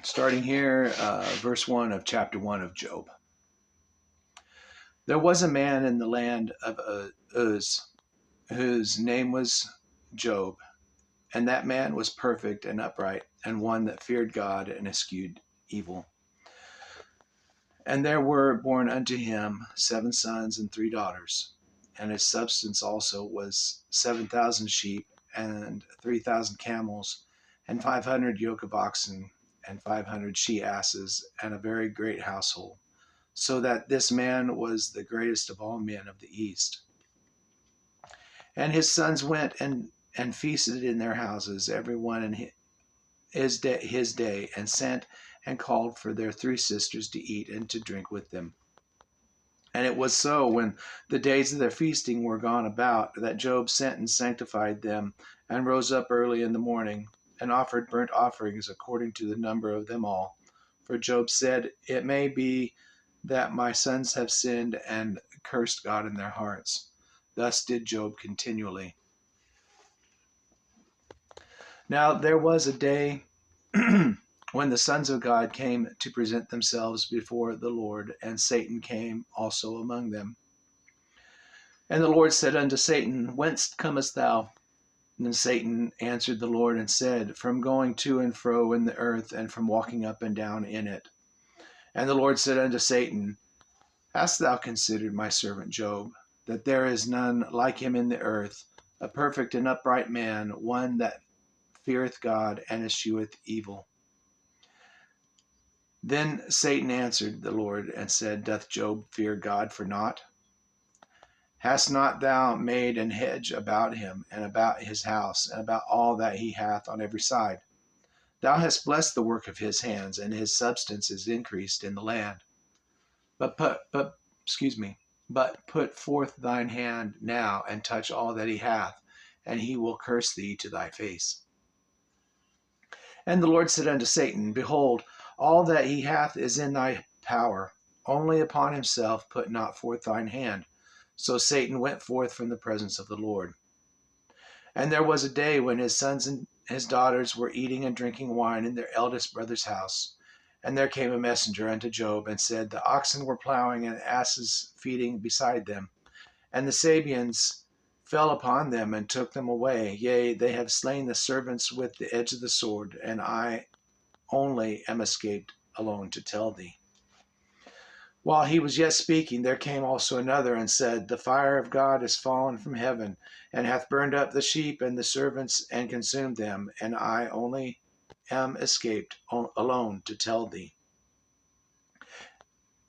starting here, verse 1 of chapter 1 of Job. There was a man in the land of Uz, whose name was Job, and that man was perfect and upright, and one that feared God and eschewed evil. And there were born unto him 7 sons and 3 daughters, and his substance also was 7,000 sheep, and 3,000 camels, and 500 yoke of oxen, and 500 she-asses, and a very great household, so that this man was the greatest of all men of the East. And his sons went and feasted in their houses, every one in his day, and sent and called for their 3 sisters to eat and to drink with them. And it was so, when the days of their feasting were gone about, that Job sent and sanctified them, and rose up early in the morning, and offered burnt offerings according to the number of them all. For Job said, "It may be that my sons have sinned and cursed God in their hearts." Thus did Job continually. Now there was a day when the sons of God came to present themselves before the Lord, and Satan came also among them. And the Lord said unto Satan, "Whence comest thou?" And Satan answered the Lord and said, "From going to and fro in the earth, and from walking up and down in it." And the Lord said unto Satan, "Hast thou considered my servant Job, that there is none like him in the earth, a perfect and upright man, one that feareth God and escheweth evil?" Then Satan answered the Lord and said, "Doth Job fear God for naught? Hast not thou made an hedge about him, and about his house, and about all that he hath on every side? Thou hast blessed the work of his hands, and his substance is increased in the land. But put forth thine hand now, and touch all that he hath, and he will curse thee to thy face." And the Lord said unto Satan, "Behold, all that he hath is in thy power, only upon himself put not forth thine hand." So Satan went forth from the presence of the Lord. And there was a day when his sons and his daughters were eating and drinking wine in their eldest brother's house. And there came a messenger unto Job, and said, "The oxen were plowing, and asses feeding beside them, and the Sabeans fell upon them and took them away. Yea, they have slain the servants with the edge of the sword, and I only am escaped alone to tell thee." While he was yet speaking, there came also another and said, "The fire of God is fallen from heaven, and hath burned up the sheep and the servants, and consumed them, and I only am escaped alone to tell thee."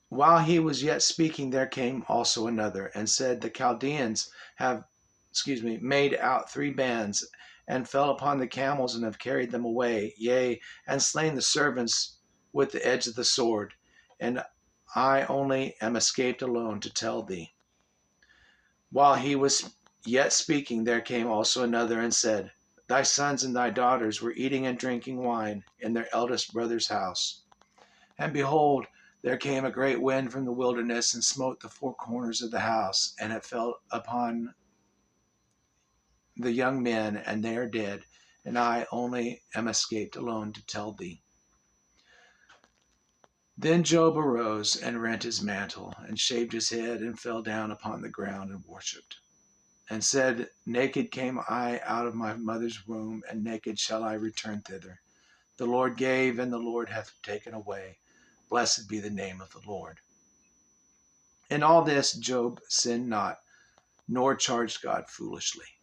While he was yet speaking, there came also another and said, "The Chaldeans have made out 3 bands, and fell upon the camels, and have carried them away, yea, and slain the servants with the edge of the sword, and I only am escaped alone to tell thee." While he was yet speaking, there came also another and said, "Thy sons and thy daughters were eating and drinking wine in their eldest brother's house. And behold, there came a great wind from the wilderness, and smote the 4 corners of the house, and it fell upon the young men, and they are dead, and I only am escaped alone to tell thee." Then Job arose and rent his mantle, and shaved his head, and fell down upon the ground and worshipped, and said, "Naked came I out of my mother's womb, and naked shall I return thither. The Lord gave, and the Lord hath taken away. Blessed be the name of the Lord." In all this Job sinned not, nor charged God foolishly.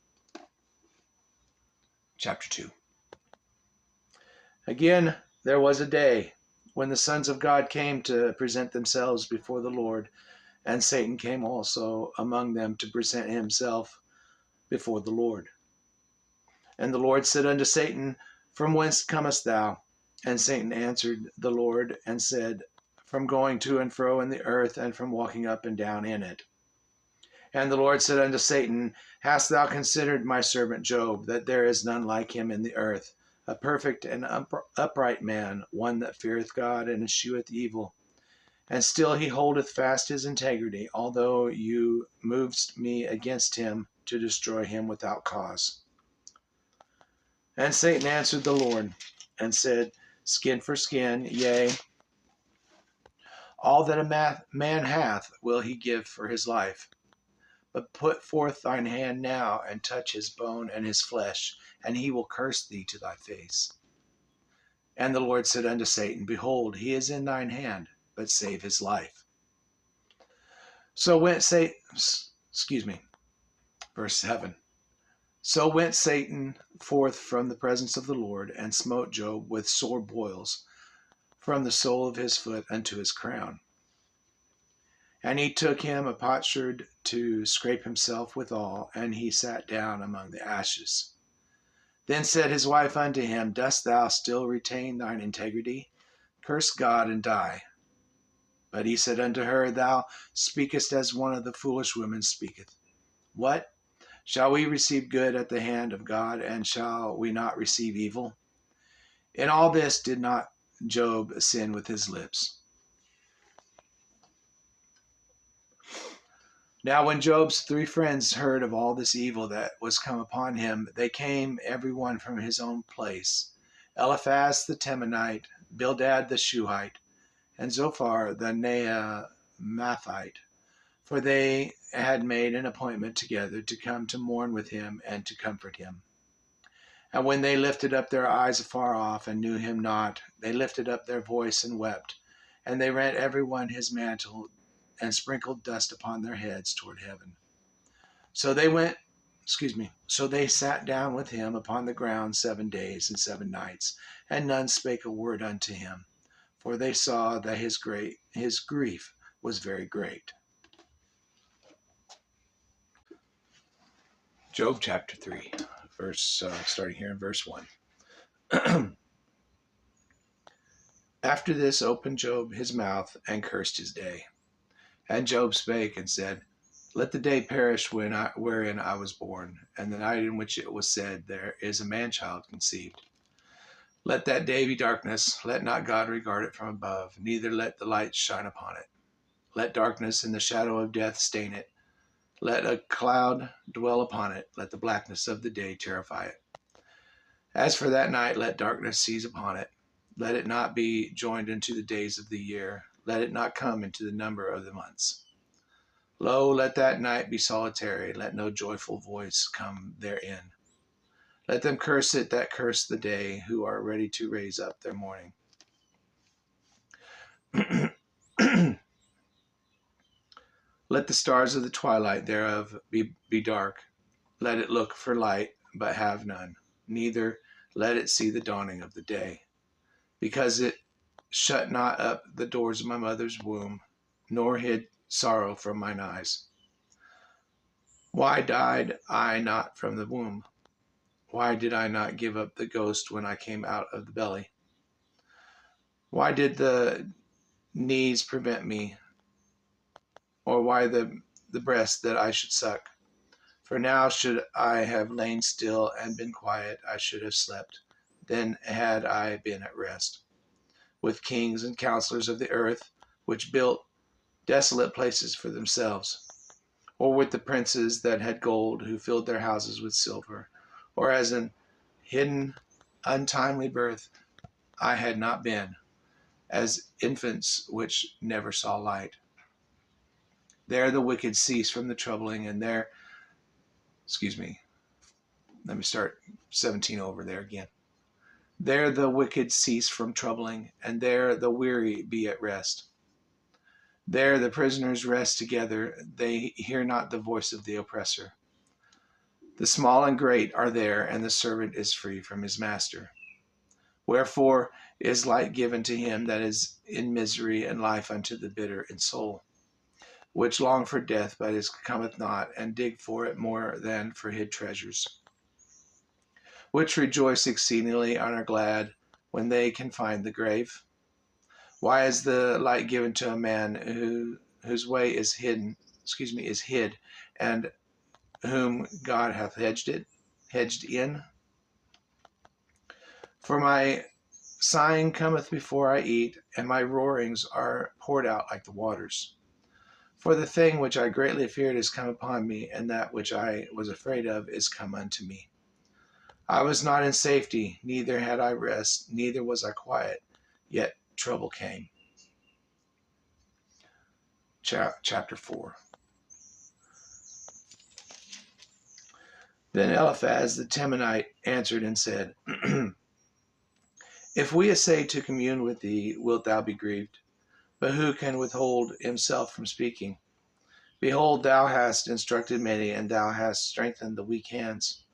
Chapter 2. Again, there was a day when the sons of God came to present themselves before the Lord, and Satan came also among them to present himself before the Lord. And the Lord said unto Satan, "From whence comest thou?" And Satan answered the Lord and said, "From going to and fro in the earth, and from walking up and down in it." And the Lord said unto Satan, "Hast thou considered my servant Job, that there is none like him in the earth, a perfect and upright man, one that feareth God and escheweth evil? And still he holdeth fast his integrity, although you moved me against him to destroy him without cause." And Satan answered the Lord and said, skin for skin, yea, all that a man hath will he give for his life. But put forth thine hand now, and touch his bone and his flesh, and he will curse thee to thy face. And the Lord said unto Satan, Behold, he is in thine hand, but save his life. So went verse 7. So went Satan forth from the presence of the Lord, and smote Job with sore boils, from the sole of his foot unto his crown. And he took him a potsherd to scrape himself withal, and he sat down among the ashes. Then said his wife unto him, Dost thou still retain thine integrity? Curse God and die. But he said unto her, Thou speakest as one of the foolish women speaketh. What? Shall we receive good at the hand of God, and shall we not receive evil? In all this did not Job sin with his lips. Now when Job's 3 friends heard of all this evil that was come upon him, they came every one from his own place. Eliphaz the Temanite, Bildad the Shuhite, and Zophar the Naamathite, for they had made an appointment together to come to mourn with him and to comfort him. And when they lifted up their eyes afar off and knew him not, they lifted up their voice and wept, and they rent every one his mantle and sprinkled dust upon their heads toward heaven. So they sat down with him upon the ground 7 days and 7 nights, and none spake a word unto him, for they saw that his grief was very great. Job chapter 3, starting here in verse 1. After this opened Job his mouth and cursed his day. And Job spake and said, Let the day perish wherein I was born, and the night in which it was said, There is a man-child conceived. Let that day be darkness, let not God regard it from above, neither let the light shine upon it. Let darkness and the shadow of death stain it. Let a cloud dwell upon it, let the blackness of the day terrify it. As for that night, let darkness seize upon it. Let it not be joined unto the days of the year. Let it not come into the number of the months. Lo, let that night be solitary. Let no joyful voice come therein. Let them curse it that curse the day, who are ready to raise up their mourning. Let the stars of the twilight thereof be dark. Let it look for light, but have none. Neither let it see the dawning of the day. Because it shut not up the doors of my mother's womb, nor hid sorrow from mine eyes. Why died I not from the womb? Why did I not give up the ghost when I came out of the belly? Why did the knees prevent me, or why the breast that I should suck? For now should I have lain still and been quiet, I should have slept. Then had I been at rest. With kings and counselors of the earth, which built desolate places for themselves, or with the princes that had gold, who filled their houses with silver, or as an hidden, untimely birth I had not been, as infants which never saw light. There the wicked cease from the troubling, and there, let me start 17 over there again. There the wicked cease from troubling, and there the weary be at rest. There the prisoners rest together, they hear not the voice of the oppressor. The small and great are there, and the servant is free from his master. Wherefore is light given to him that is in misery, and life unto the bitter in soul, which long for death, but it cometh not, and dig for it more than for hid treasures, which rejoice exceedingly and are glad when they can find the grave. Why is the light given to a man whose way is hid, and whom God hath hedged in? For my sighing cometh before I eat, and my roarings are poured out like the waters. For the thing which I greatly feared is come upon me, and that which I was afraid of is come unto me. I was not in safety, neither had I rest, neither was I quiet. Yet trouble came. Chapter 4. Then Eliphaz the Temanite answered and said, If we essay to commune with thee, wilt thou be grieved? But who can withhold himself from speaking? Behold, thou hast instructed many, and thou hast strengthened the weak hands.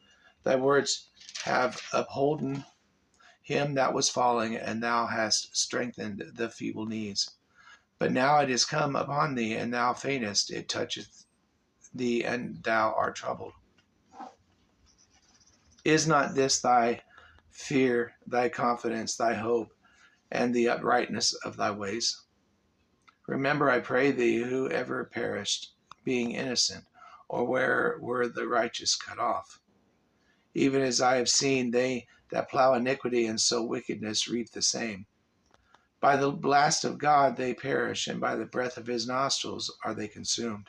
Thy words have upholden him that was falling, and thou hast strengthened the feeble knees. But now it is come upon thee, and thou faintest, it toucheth thee, and thou art troubled. Is not this thy fear, thy confidence, thy hope, and the uprightness of thy ways? Remember, I pray thee, who ever perished, being innocent, or where were the righteous cut off? Even as I have seen, they that plow iniquity and sow wickedness reap the same. By the blast of God they perish, and by the breath of his nostrils are they consumed.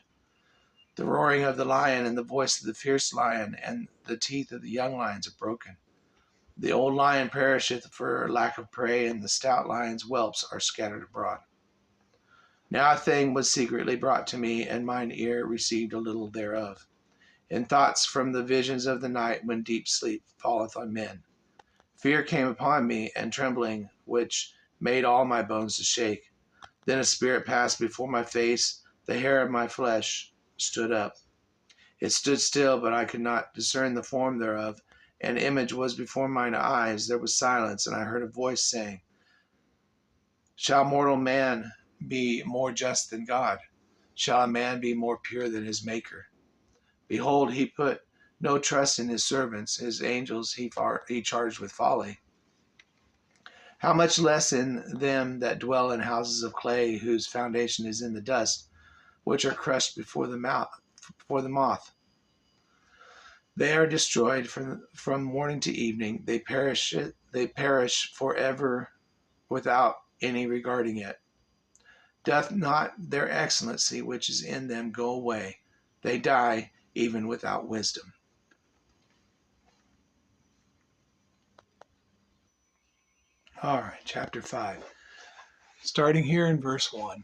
The roaring of the lion and the voice of the fierce lion and the teeth of the young lions are broken. The old lion perisheth for lack of prey, and the stout lion's whelps are scattered abroad. Now a thing was secretly brought to me, and mine ear received a little thereof. In thoughts from the visions of the night, when deep sleep falleth on men. Fear came upon me, and trembling, which made all my bones to shake. Then a spirit passed before my face, the hair of my flesh stood up. It stood still, but I could not discern the form thereof. An image was before mine eyes, there was silence, and I heard a voice saying, Shall mortal man be more just than God? Shall a man be more pure than his Maker? Behold, he put no trust in his servants, his angels he charged with folly. How much less in them that dwell in houses of clay, whose foundation is in the dust, which are crushed before the moth. They are destroyed from morning to evening. They perish forever without any regarding it. Doth not their excellency which is in them go away? They die even without wisdom. All right, chapter 5. Starting here in verse 1.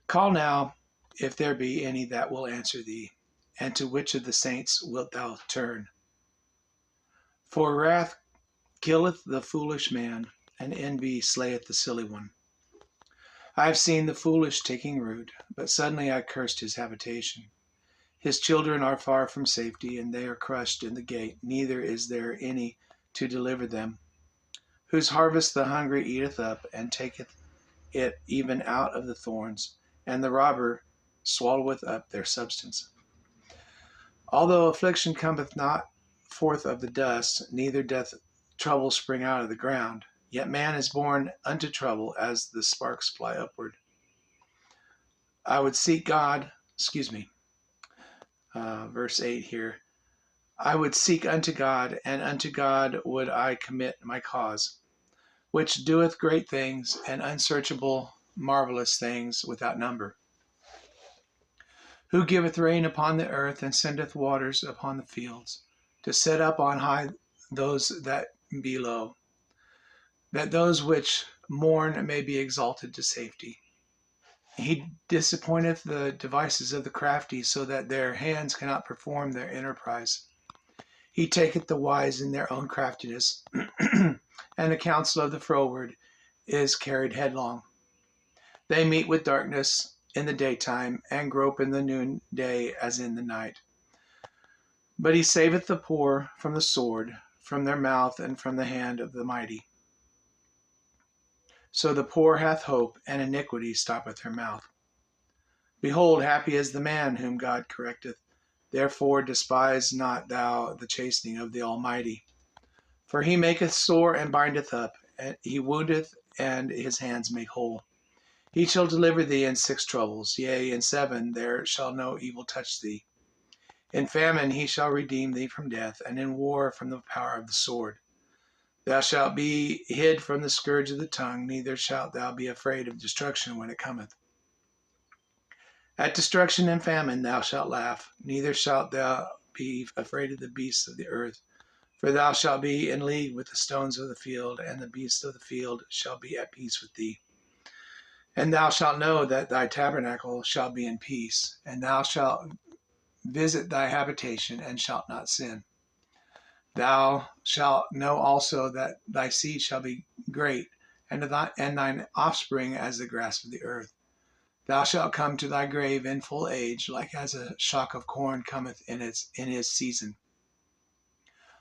Call now, if there be any that will answer thee, and to which of the saints wilt thou turn? For wrath killeth the foolish man, and envy slayeth the silly one. I have seen the foolish taking root, but suddenly I cursed his habitation. His children are far from safety, and they are crushed in the gate, neither is there any to deliver them. Whose harvest the hungry eateth up, and taketh it even out of the thorns, and the robber swalloweth up their substance. Although affliction cometh not forth of the dust, neither doth trouble spring out of the ground, yet man is born unto trouble as the sparks fly upward. I would seek God, verse 8 here. I would seek unto God, and unto God would I commit my cause, which doeth great things and unsearchable, marvelous things without number. Who giveth rain upon the earth, and sendeth waters upon the fields, to set up on high those that be low, that those which mourn may be exalted to safety. He disappointeth the devices of the crafty, so that their hands cannot perform their enterprise. He taketh the wise in their own craftiness, and the counsel of the froward is carried headlong. They meet with darkness in the daytime, and grope in the noonday as in the night. But he saveth the poor from the sword, from their mouth, and from the hand of the mighty. So the poor hath hope, and iniquity stoppeth her mouth. Behold, happy is the man whom God correcteth. Therefore despise not thou the chastening of the Almighty. For he maketh sore and bindeth up, and he woundeth, and his hands make whole. He shall deliver thee in 6 troubles, yea, in 7 there shall no evil touch thee. In famine he shall redeem thee from death, and in war from the power of the sword. Thou shalt be hid from the scourge of the tongue, neither shalt thou be afraid of destruction when it cometh. At destruction and famine thou shalt laugh, neither shalt thou be afraid of the beasts of the earth. For thou shalt be in league with the stones of the field, and the beasts of the field shall be at peace with thee. And thou shalt know that thy tabernacle shall be in peace, and thou shalt visit thy habitation, and shalt not sin. Thou shalt know also that thy seed shall be great, and thine offspring as the grass of the earth. Thou shalt come to thy grave in full age, like as a shock of corn cometh in his season.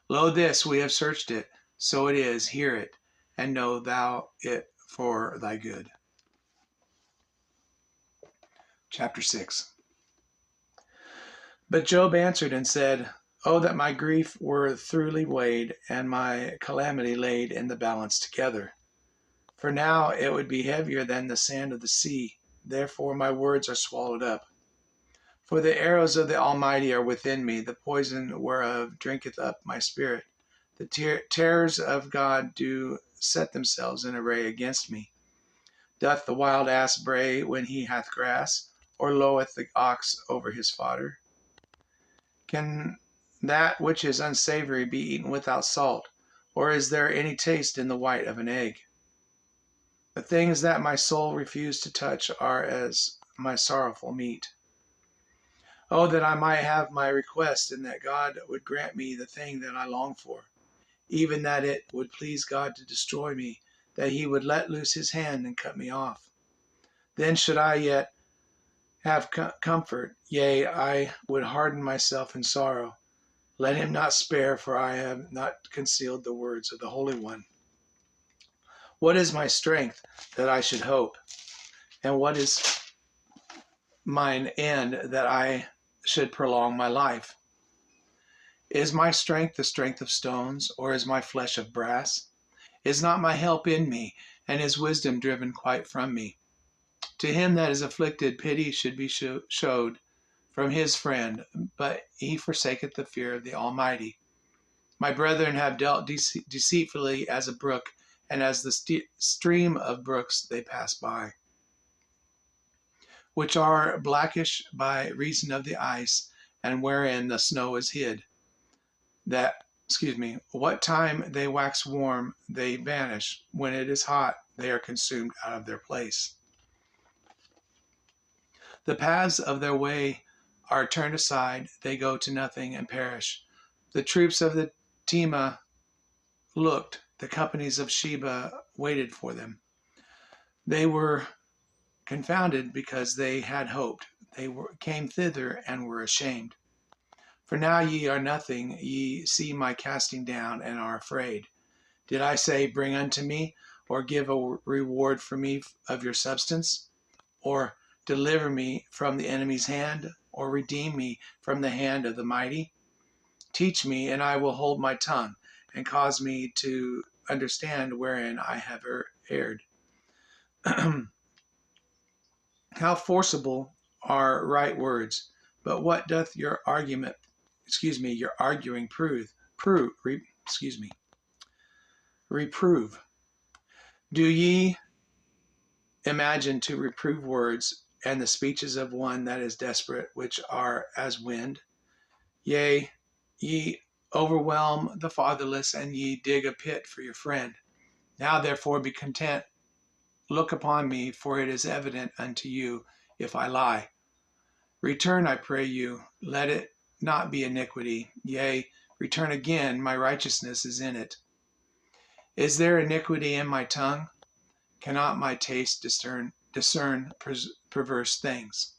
Lo, this we have searched it, so it is. Hear it, and know thou it for thy good. Chapter 6. But Job answered and said, Oh, that my grief were thoroughly weighed, and my calamity laid in the balance together. For now it would be heavier than the sand of the sea. Therefore my words are swallowed up. For the arrows of the Almighty are within me, the poison whereof drinketh up my spirit. The terrors of God do set themselves in array against me. Doth the wild ass bray when he hath grass, or loweth the ox over his fodder? Can that which is unsavory be eaten without salt, or is there any taste in the white of an egg? The things that my soul refused to touch are as my sorrowful meat. Oh, that I might have my request, and that God would grant me the thing that I long for, even that it would please God to destroy me, that he would let loose his hand and cut me off. Then should I yet have comfort, yea, I would harden myself in sorrow. Let him not spare, for I have not concealed the words of the Holy One. What is my strength that I should hope? And what is mine end that I should prolong my life? Is my strength the strength of stones, or is my flesh of brass? Is not my help in me, and is wisdom driven quite from me? To him that is afflicted, pity should be showed from his friend, but he forsaketh the fear of the Almighty. My brethren have dealt deceitfully as a brook, and as the stream of brooks they pass by, which are blackish by reason of the ice, and wherein the snow is hid. What time they wax warm, they vanish. When it is hot, they are consumed out of their place. The paths of their way are turned aside, they go to nothing and perish. The troops of the Tema looked, the companies of Sheba waited for them. They were confounded because they had hoped. They came thither and were ashamed. For now ye are nothing, ye see my casting down and are afraid. Did I say, Bring unto me, or give a reward for me of your substance? Or deliver me from the enemy's hand, or redeem me from the hand of the mighty? Teach me, and I will hold my tongue, and cause me to understand wherein I have erred. How forcible are right words, but what doth your your arguing reprove? Do ye imagine to reprove words, and the speeches of one that is desperate, which are as wind? Yea, ye overwhelm the fatherless, and ye dig a pit for your friend. Now therefore be content, look upon me, for it is evident unto you if I lie. Return, I pray you, let it not be iniquity. Yea, return again, my righteousness is in it. Is there iniquity in my tongue? Cannot my taste discern perverse things?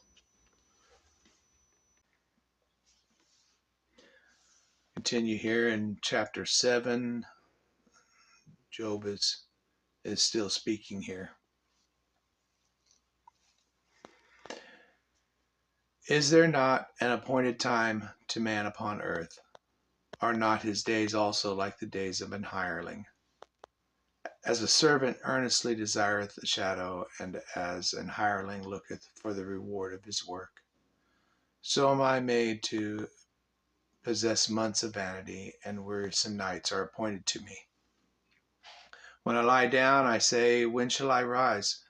Continue here in chapter 7. Job is still speaking here. Is there not an appointed time to man upon earth? Are not his days also like the days of an hireling? As a servant earnestly desireth a shadow, and as an hireling looketh for the reward of his work, so am I made to possess months of vanity, and wearisome nights are appointed to me. When I lie down, I say, when shall I rise?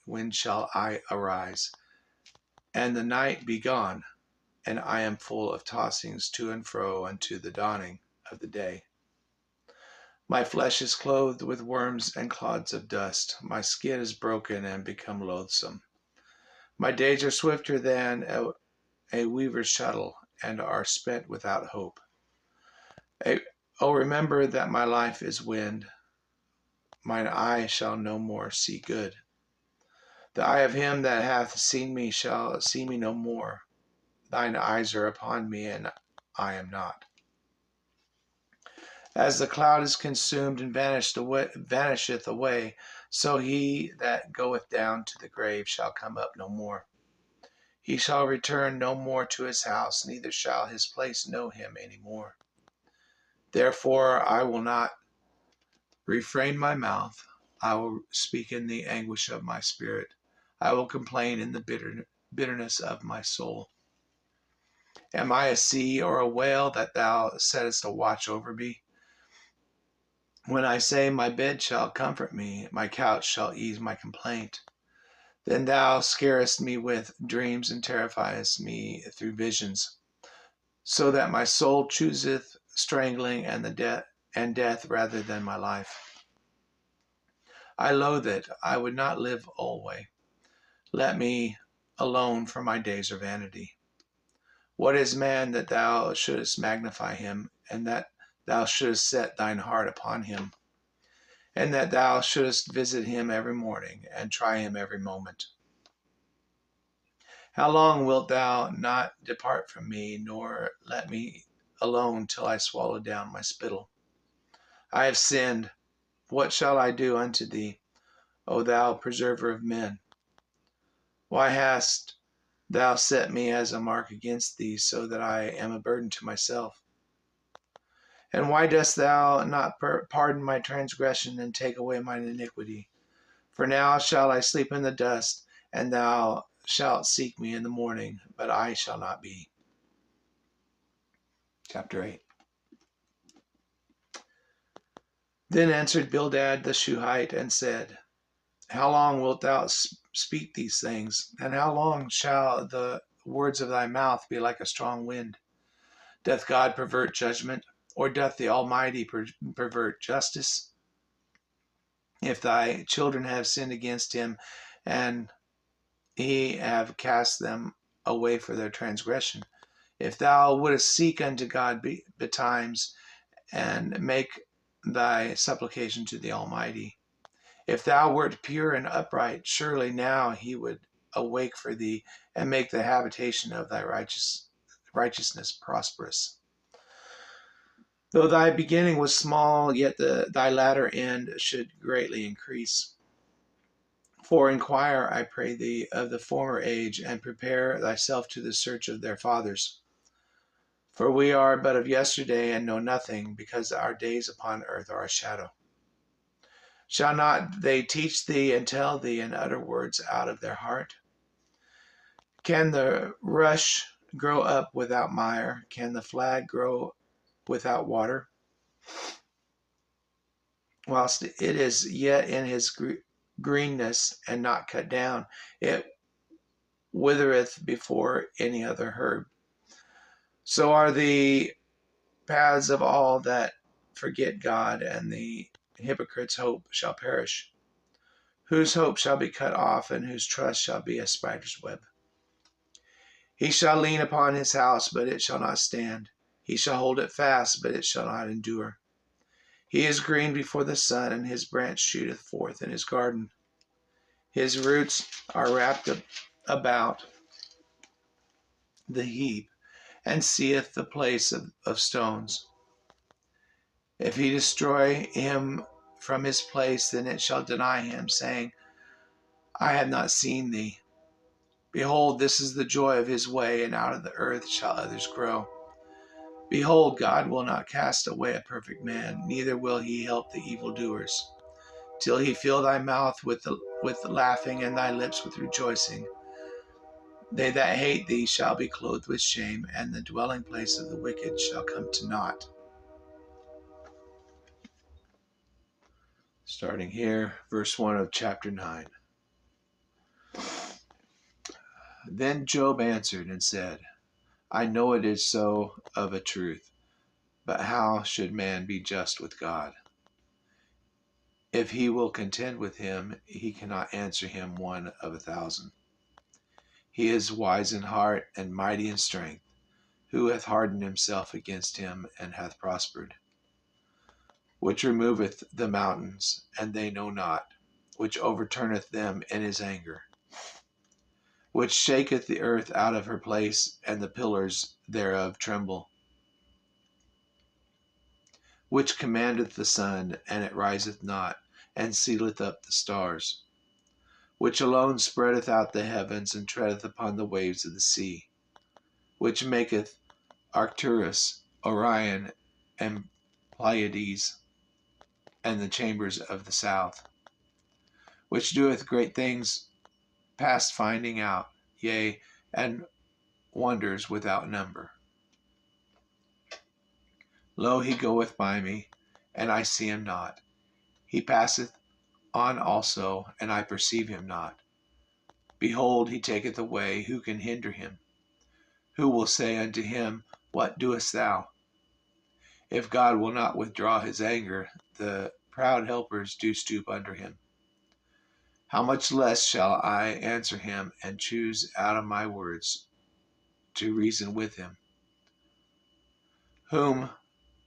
When shall I arise? And the night be gone. and I am full of tossings to and fro unto the dawning of the day. My flesh is clothed with worms and clods of dust. My skin is broken and become loathsome. My days are swifter than a weaver's shuttle, and are spent without hope. Oh, remember that my life is wind. Mine eye shall no more see good. The eye of him that hath seen me shall see me no more. Thine eyes are upon me, and I am not. As the cloud is consumed and vanisheth away, so he that goeth down to the grave shall come up no more. He shall return no more to his house, neither shall his place know him any more. Therefore I will not refrain my mouth. I will speak in the anguish of my spirit. I will complain in the bitterness of my soul. Am I a sea or a whale that thou settest a watch over me? When I say, my bed shall comfort me, my couch shall ease my complaint, then thou scarest me with dreams and terrifiest me through visions, so that my soul chooseth strangling and death rather than my life. I loathe it. I would not live alway. Let me alone, for my days are vanity. What is man that thou shouldest magnify him, and that thou shouldest set thine heart upon him, and that thou shouldest visit him every morning, and try him every moment? How long wilt thou not depart from me, nor let me alone till I swallow down my spittle? I have sinned. What shall I do unto thee, O thou preserver of men? Why hast thou set me as a mark against thee, so that I am a burden to myself? And why dost thou not pardon my transgression and take away mine iniquity? For now shall I sleep in the dust, and thou shalt seek me in the morning, but I shall not be. Chapter 8. Then answered Bildad the Shuhite and said, How long wilt thou speak these things? And how long shall the words of thy mouth be like a strong wind? Doth God pervert judgment, or doth the Almighty pervert justice? If thy children have sinned against him, and he have cast them away for their transgression, if thou wouldest seek unto God betimes, and make thy supplication to the Almighty, if thou wert pure and upright, surely now he would awake for thee, and make the habitation of thy righteousness prosperous. Though thy beginning was small, yet thy latter end should greatly increase. For inquire, I pray thee, of the former age, and prepare thyself to the search of their fathers. For we are but of yesterday, and know nothing, because our days upon earth are a shadow. Shall not they teach thee and tell thee and utter words out of their heart? Can the rush grow up without mire? Can the flag grow without water? Whilst it is yet in his greenness and not cut down, it withereth before any other herb. So are the paths of all that forget God, and the hypocrite's hope shall perish. Whose hope shall be cut off, and whose trust shall be a spider's web. He shall lean upon his house, but it shall not stand. He shall hold it fast, but it shall not endure. He is green before the sun, and his branch shooteth forth in his garden. His roots are wrapped about the heap, and seeth the place of stones. If he destroy him from his place, then it shall deny him, saying, I have not seen thee. Behold, this is the joy of his way, and out of the earth shall others grow. Behold, God will not cast away a perfect man, neither will he help the evildoers, till he fill thy mouth with laughing, and thy lips with rejoicing. They that hate thee shall be clothed with shame, and the dwelling place of the wicked shall come to naught. Starting here, verse 1 of chapter 9. Then Job answered and said, I know it is so of a truth. But how should man be just with God? If he will contend with him, he cannot answer him one of 1,000. He is wise in heart and mighty in strength. Who hath hardened himself against him and hath prospered? Which removeth the mountains, and they know not, which overturneth them in his anger, which shaketh the earth out of her place, and the pillars thereof tremble, which commandeth the sun, and it riseth not, and sealeth up the stars, which alone spreadeth out the heavens, and treadeth upon the waves of the sea, which maketh Arcturus, Orion, and Pleiades, and the chambers of the south, which doeth great things past finding out, yea, and wonders without number. Lo, he goeth by me, and I see him not. He passeth on also, and I perceive him not. Behold, he taketh away, who can hinder him? Who will say unto him, What doest thou? If God will not withdraw his anger, the proud helpers do stoop under him. How much less shall I answer him, and choose out of my words to reason with him? Whom,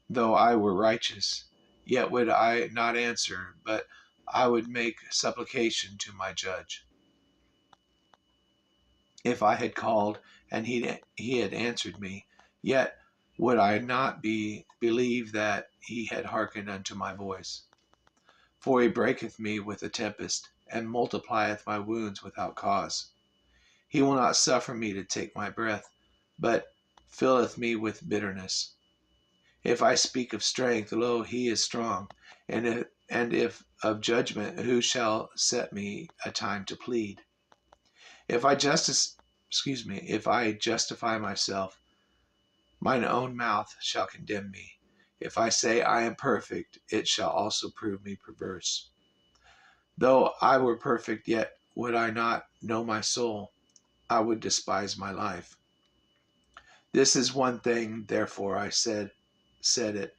though I were righteous, yet would I not answer, but I would make supplication to my judge. If I had called, and he had answered me, yet would I not believe that he had hearkened unto my voice. For he breaketh me with a tempest, and multiplieth my wounds without cause. He will not suffer me to take my breath, but filleth me with bitterness. If I speak of strength, lo, he is strong. And if of judgment, who shall set me a time to plead? If I justify myself, mine own mouth shall condemn me. If I say I am perfect, it shall also prove me perverse. Though I were perfect, yet would I not know my soul. I would despise my life. This is one thing, therefore I said it,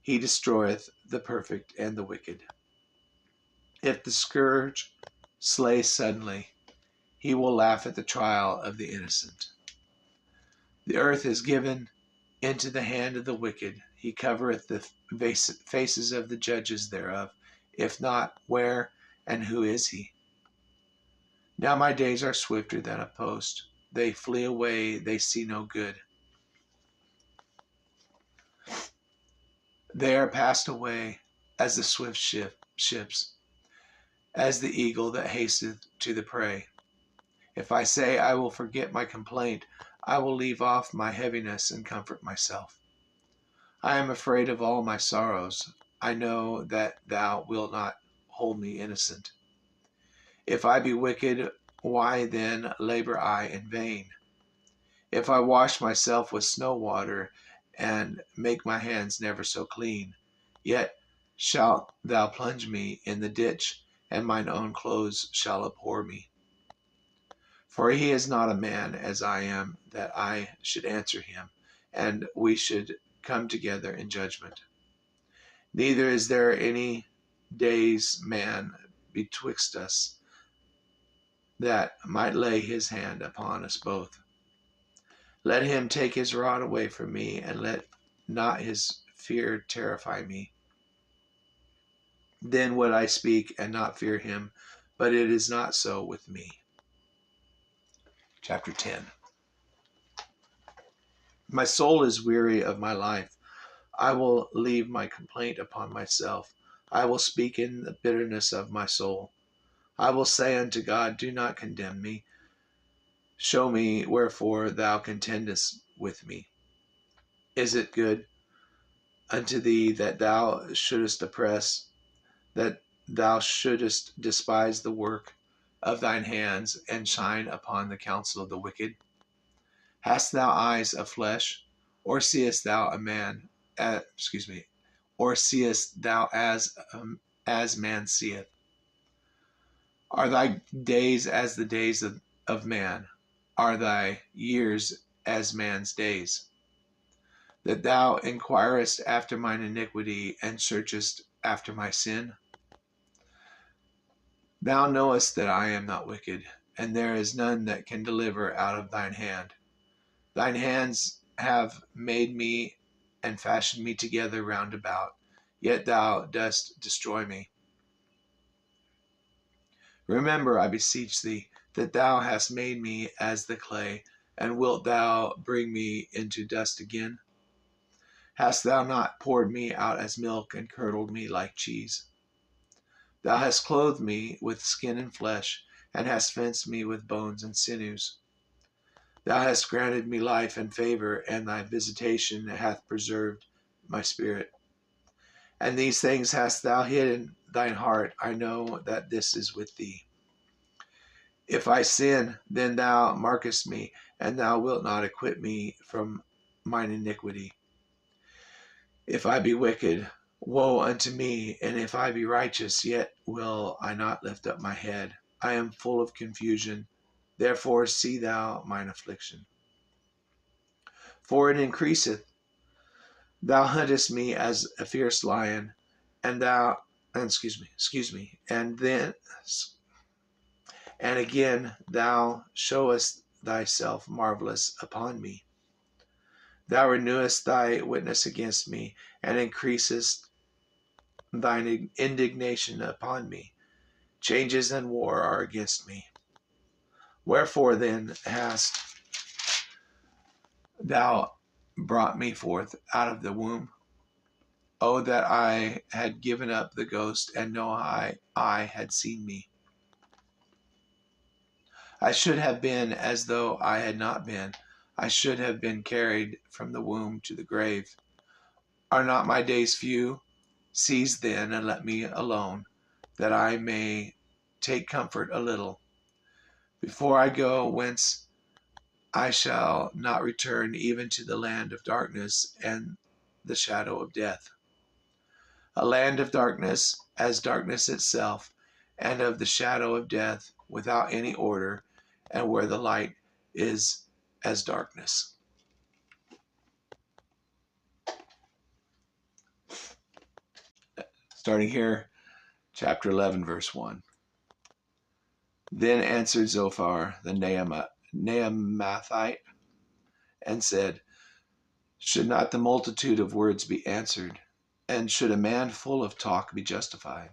he destroyeth the perfect and the wicked. If the scourge slay suddenly, he will laugh at the trial of the innocent. The earth is given into the hand of the wicked. He covereth the faces of the judges thereof. If not, where and who is he? Now my days are swifter than a post. They flee away, they see no good. They are passed away as the swift ships, as the eagle that hasteth to the prey. If I say I will forget my complaint, I will leave off my heaviness and comfort myself. I am afraid of all my sorrows. I know that thou wilt not hold me innocent. If I be wicked, why then labor I in vain? If I wash myself with snow water, and make my hands never so clean, yet shalt thou plunge me in the ditch, and mine own clothes shall abhor me. For he is not a man as I am, that I should answer him, and we should come together in judgment. Neither is there any days man betwixt us that might lay his hand upon us both. Let him take his rod away from me, and let not his fear terrify me. Then would I speak and not fear him, but it is not so with me. Chapter 10. My soul is weary of my life. I will leave my complaint upon myself. I will speak in the bitterness of my soul. I will say unto God, do not condemn me. Show me wherefore thou contendest with me. Is it good unto thee that thou shouldest oppress, that thou shouldest despise the work of thine hands, and shine upon the counsel of the wicked? Hast thou eyes of flesh, or seest thou a man? Or seest thou as man seeth? Are thy days as the days of man? Are thy years as man's days, that thou inquirest after mine iniquity and searchest after my sin? Thou knowest that I am not wicked, and there is none that can deliver out of thine hand. Thine hands have made me and fashioned me together round about, yet thou dost destroy me. Remember, I beseech thee, that thou hast made me as the clay, and wilt thou bring me into dust again? Hast thou not poured me out as milk, and curdled me like cheese? Thou hast clothed me with skin and flesh, and hast fenced me with bones and sinews. Thou hast granted me life and favor, and thy visitation hath preserved my spirit. And these things hast thou hid in thine heart. I know that this is with thee. If I sin, then thou markest me, and thou wilt not acquit me from mine iniquity. If I be wicked, woe unto me, and if I be righteous, yet will I not lift up my head. I am full of confusion, therefore see thou mine affliction. For it increaseth. Thou huntest me as a fierce lion, and and again thou showest thyself marvelous upon me. Thou renewest thy witness against me, and increasest thine indignation upon me. Changes and war are against me. Wherefore then hast thou brought me forth out of the womb? Oh, that I had given up the ghost, and no eye had seen me. I should have been as though I had not been. I should have been carried from the womb to the grave. Are not my days few? Cease then, and let me alone, that I may take comfort a little. Before I go whence I shall not return, even to the land of darkness and the shadow of death. A land of darkness, as darkness itself, and of the shadow of death, without any order, and where the light is as darkness. Starting here, chapter 11, verse 1. Then answered Zophar the Naamathite and said, should not the multitude of words be answered? And should a man full of talk be justified?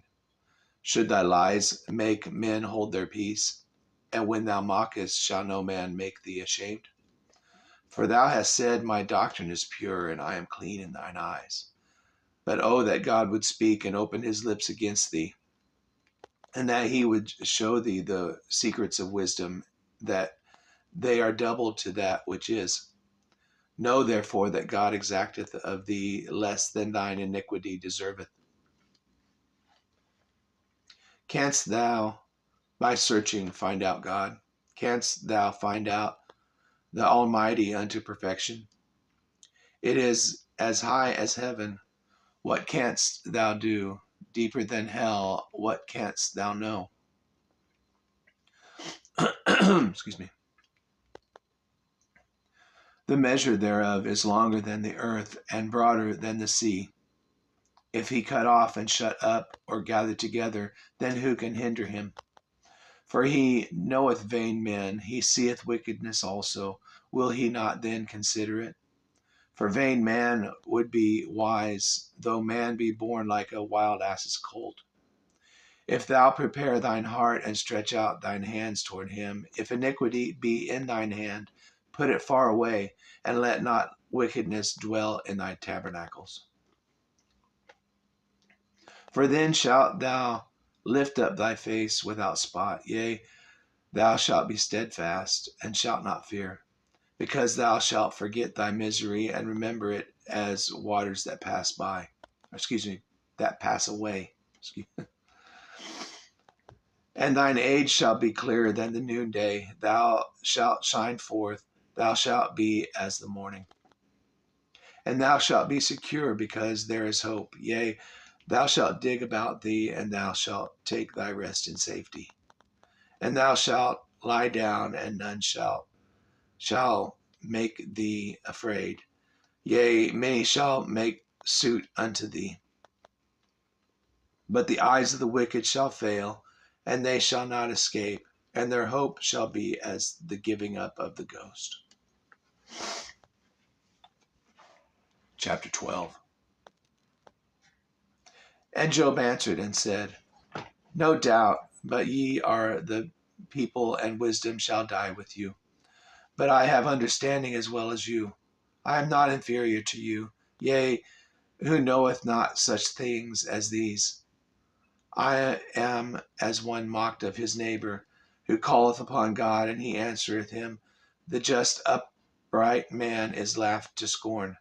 Should thy lies make men hold their peace? And when thou mockest, shall no man make thee ashamed? For thou hast said, my doctrine is pure, and I am clean in thine eyes. But oh, that God would speak and open his lips against thee, and that he would show thee the secrets of wisdom, that they are double to that which is. Know therefore that God exacteth of thee less than thine iniquity deserveth. Canst thou by searching find out God? Canst thou find out the Almighty unto perfection? It is as high as heaven. What canst thou do? Deeper than hell, what canst thou know? Excuse me. The measure thereof is longer than the earth, and broader than the sea. If he cut off and shut up, or gather together, then who can hinder him? For he knoweth vain men, he seeth wickedness also. Will he not then consider it? For vain man would be wise, though man be born like a wild ass's colt. If thou prepare thine heart and stretch out thine hands toward him, if iniquity be in thine hand, put it far away, and let not wickedness dwell in thy tabernacles. For then shalt thou lift up thy face without spot, yea, thou shalt be steadfast, and shalt not fear, because thou shalt forget thy misery, and remember it as waters that pass by. That pass away. And thine age shall be clearer than the noonday. Thou shalt shine forth, thou shalt be as the morning. And thou shalt be secure, because there is hope. Yea, thou shalt dig about thee, and thou shalt take thy rest in safety. And thou shalt lie down, and none shall make thee afraid. Yea, many shall make suit unto thee. But the eyes of the wicked shall fail, and they shall not escape, and their hope shall be as the giving up of the ghost. Chapter 12. And Job answered and said, No doubt, but ye are the people, and wisdom shall die with you. But I have understanding as well as you. I am not inferior to you. Yea, who knoweth not such things as these? I am as one mocked of his neighbor, who calleth upon God, and he answereth him. The just upright man is laughed to scorn.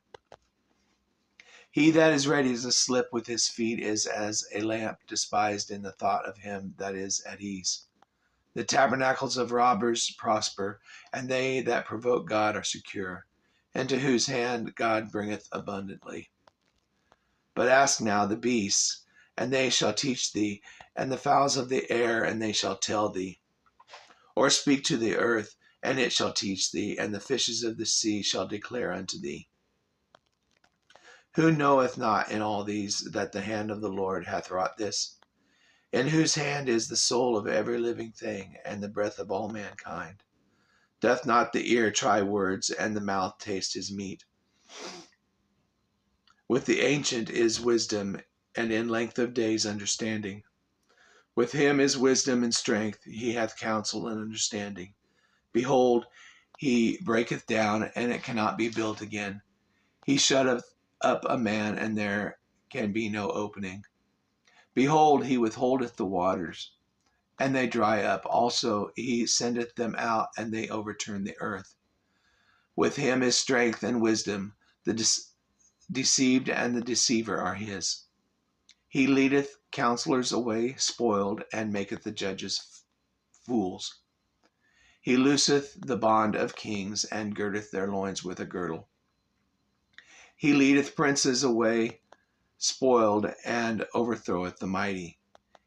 He that is ready to slip with his feet is as a lamp despised in the thought of him that is at ease. The tabernacles of robbers prosper, and they that provoke God are secure, and to whose hand God bringeth abundantly. But ask now the beasts, and they shall teach thee, and the fowls of the air, and they shall tell thee. Or speak to the earth, and it shall teach thee, and the fishes of the sea shall declare unto thee. Who knoweth not in all these that the hand of the Lord hath wrought this? In whose hand is the soul of every living thing, and the breath of all mankind? Doth not the ear try words, and the mouth taste his meat? With the ancient is wisdom, and in length of days understanding. With him is wisdom and strength, he hath counsel and understanding. Behold, he breaketh down, and it cannot be built again. He shutteth up a man, and there can be no opening. Behold, he withholdeth the waters, and they dry up. Also he sendeth them out, and they overturn the earth. With him is strength and wisdom. The deceived and the deceiver are his. He leadeth counselors away spoiled, and maketh the judges fools. He looseth the bond of kings, and girdeth their loins with a girdle. He leadeth princes away spoiled, and overthroweth the mighty.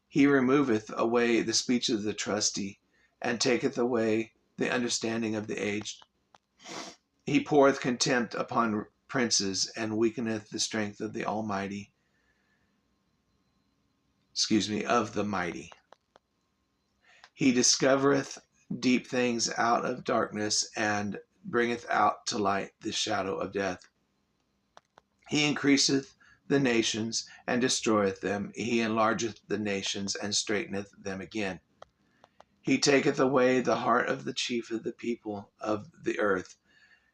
He removeth away the speech of the trusty, and taketh away the understanding of the aged. He poureth contempt upon princes, and weakeneth the strength of the Almighty. Of the mighty. He discovereth deep things out of darkness, and bringeth out to light the shadow of death. He increaseth the nations, and destroyeth them. He enlargeth the nations, and straighteneth them again. He taketh away the heart of the chief of the people of the earth,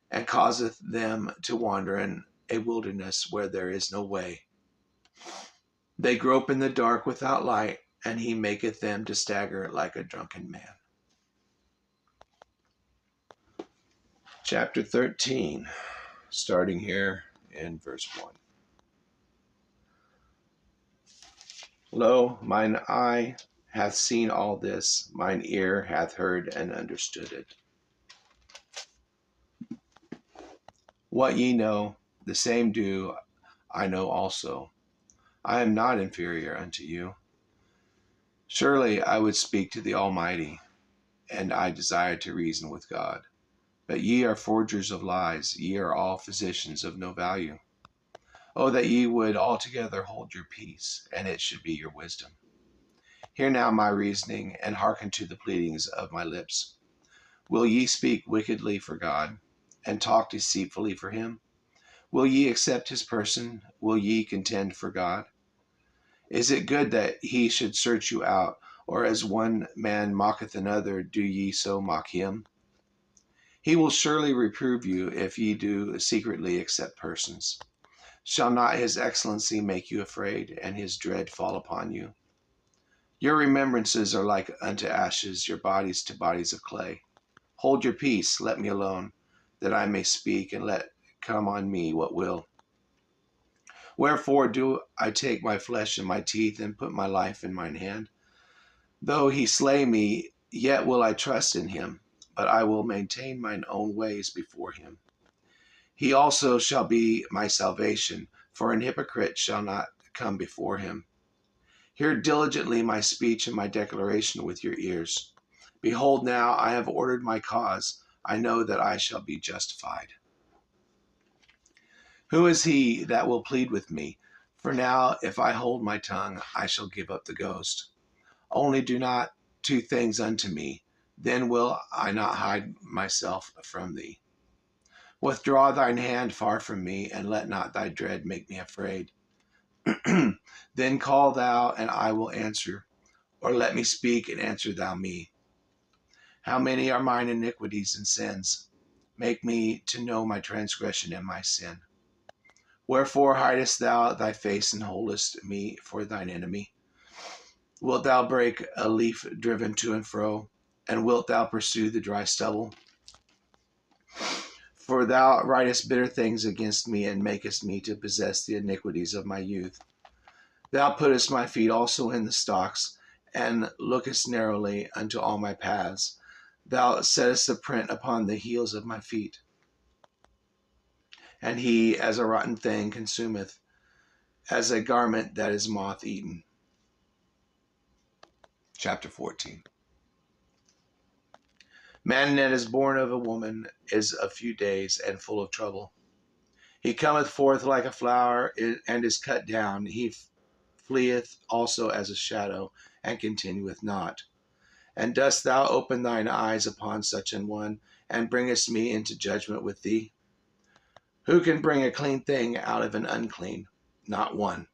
and causeth them to wander in a wilderness where there is no way. They grope in the dark without light, and he maketh them to stagger like a drunken man. Chapter 13, starting here in verse 1. Lo, mine eye hath seen all this, mine ear hath heard and understood it. What ye know, the same do I know also. I am not inferior unto you. Surely I would speak to the Almighty, and I desire to reason with God. But ye are forgers of lies, ye are all physicians of no value. Oh, that ye would altogether hold your peace, and it should be your wisdom. Hear now my reasoning, and hearken to the pleadings of my lips. Will ye speak wickedly for God, and talk deceitfully for him? Will ye accept his person? Will ye contend for God? Is it good that he should search you out, or as one man mocketh another, do ye so mock him? He will surely reprove you if ye do secretly accept persons. Shall not his excellency make you afraid, and his dread fall upon you? Your remembrances are like unto ashes, your bodies to bodies of clay. Hold your peace, let me alone, that I may speak, and let come on me what will. Wherefore do I take my flesh in my teeth, and put my life in mine hand? Though he slay me, yet will I trust in him, but I will maintain mine own ways before him. He also shall be my salvation, for an hypocrite shall not come before him. Hear diligently my speech and my declaration with your ears. Behold, now I have ordered my cause. I know that I shall be justified. Who is he that will plead with me? For now, if I hold my tongue, I shall give up the ghost. Only do not two things unto me, then will I not hide myself from thee. Withdraw thine hand far from me, and let not thy dread make me afraid. Then call thou, and I will answer, or let me speak, and answer thou me. How many are mine iniquities and sins? Make me to know my transgression and my sin. Wherefore hidest thou thy face and holdest me for thine enemy? Wilt thou break a leaf driven to and fro, and wilt thou pursue the dry stubble? For thou writest bitter things against me, and makest me to possess the iniquities of my youth. Thou puttest my feet also in the stocks, and lookest narrowly unto all my paths. Thou settest a print upon the heels of my feet. And he, as a rotten thing, consumeth, as a garment that is moth-eaten. Chapter 14. Man that is born of a woman is of few days, and full of trouble. He cometh forth like a flower, and is cut down. He fleeth also as a shadow, and continueth not. And dost thou open thine eyes upon such an one, and bringest me into judgment with thee? Who can bring a clean thing out of an unclean? Not one.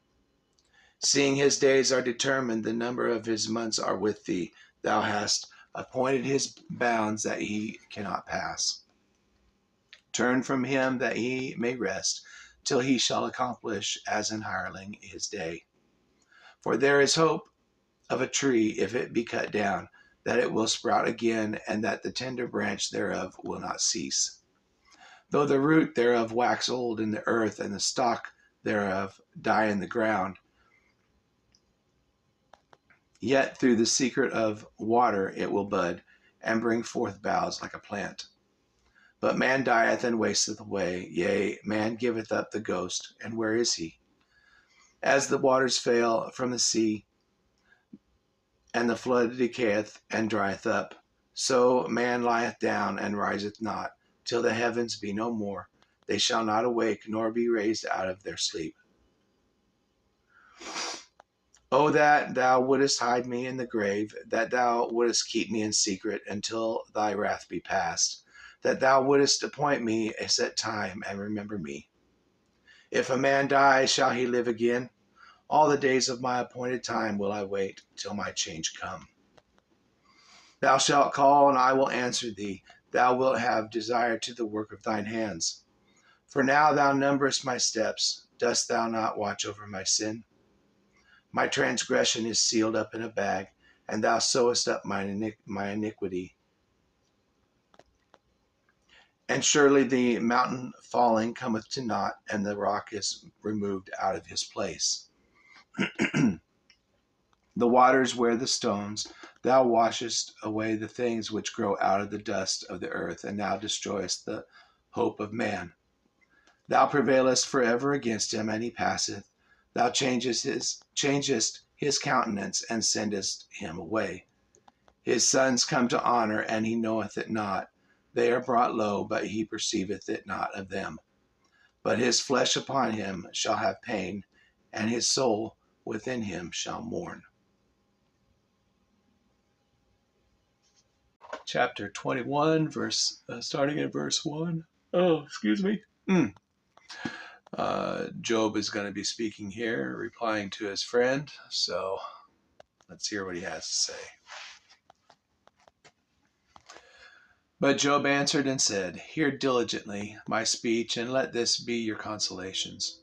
Seeing his days are determined, the number of his months are with thee. Thou hast appointed his bounds that he cannot pass. Turn from him that he may rest, till he shall accomplish as an hireling his day. For there is hope of a tree, if it be cut down, that it will sprout again, and that the tender branch thereof will not cease. Though the root thereof wax old in the earth, and the stalk thereof die in the ground, yet through the secret of water it will bud, and bring forth boughs like a plant. But man dieth and wasteth away, yea, man giveth up the ghost, and where is he? As the waters fail from the sea, and the flood decayeth and drieth up, so man lieth down and riseth not, till the heavens be no more. They shall not awake, nor be raised out of their sleep. Oh, that thou wouldest hide me in the grave, that thou wouldest keep me in secret until thy wrath be past, that thou wouldest appoint me a set time and remember me. If a man die, shall he live again? All the days of my appointed time will I wait till my change come. Thou shalt call, and I will answer thee. Thou wilt have desire to the work of thine hands. For now thou numberest my steps. Dost thou not watch over my sin? My transgression is sealed up in a bag, and thou sewest up my iniquity. And surely the mountain falling cometh to naught, and the rock is removed out of his place. The waters wear the stones. Thou washest away the things which grow out of the dust of the earth, and thou destroyest the hope of man. Thou prevailest forever against him, and he passeth. Thou changest his countenance, and sendest him away. His sons come to honor, and he knoweth it not. They are brought low, but he perceiveth it not of them. But his flesh upon him shall have pain, and his soul within him shall mourn. Chapter 21, starting at verse 1. Oh, excuse me. Job is going to be speaking here, replying to his friend. So let's hear what he has to say. But Job answered and said, Hear diligently my speech, and let this be your consolations.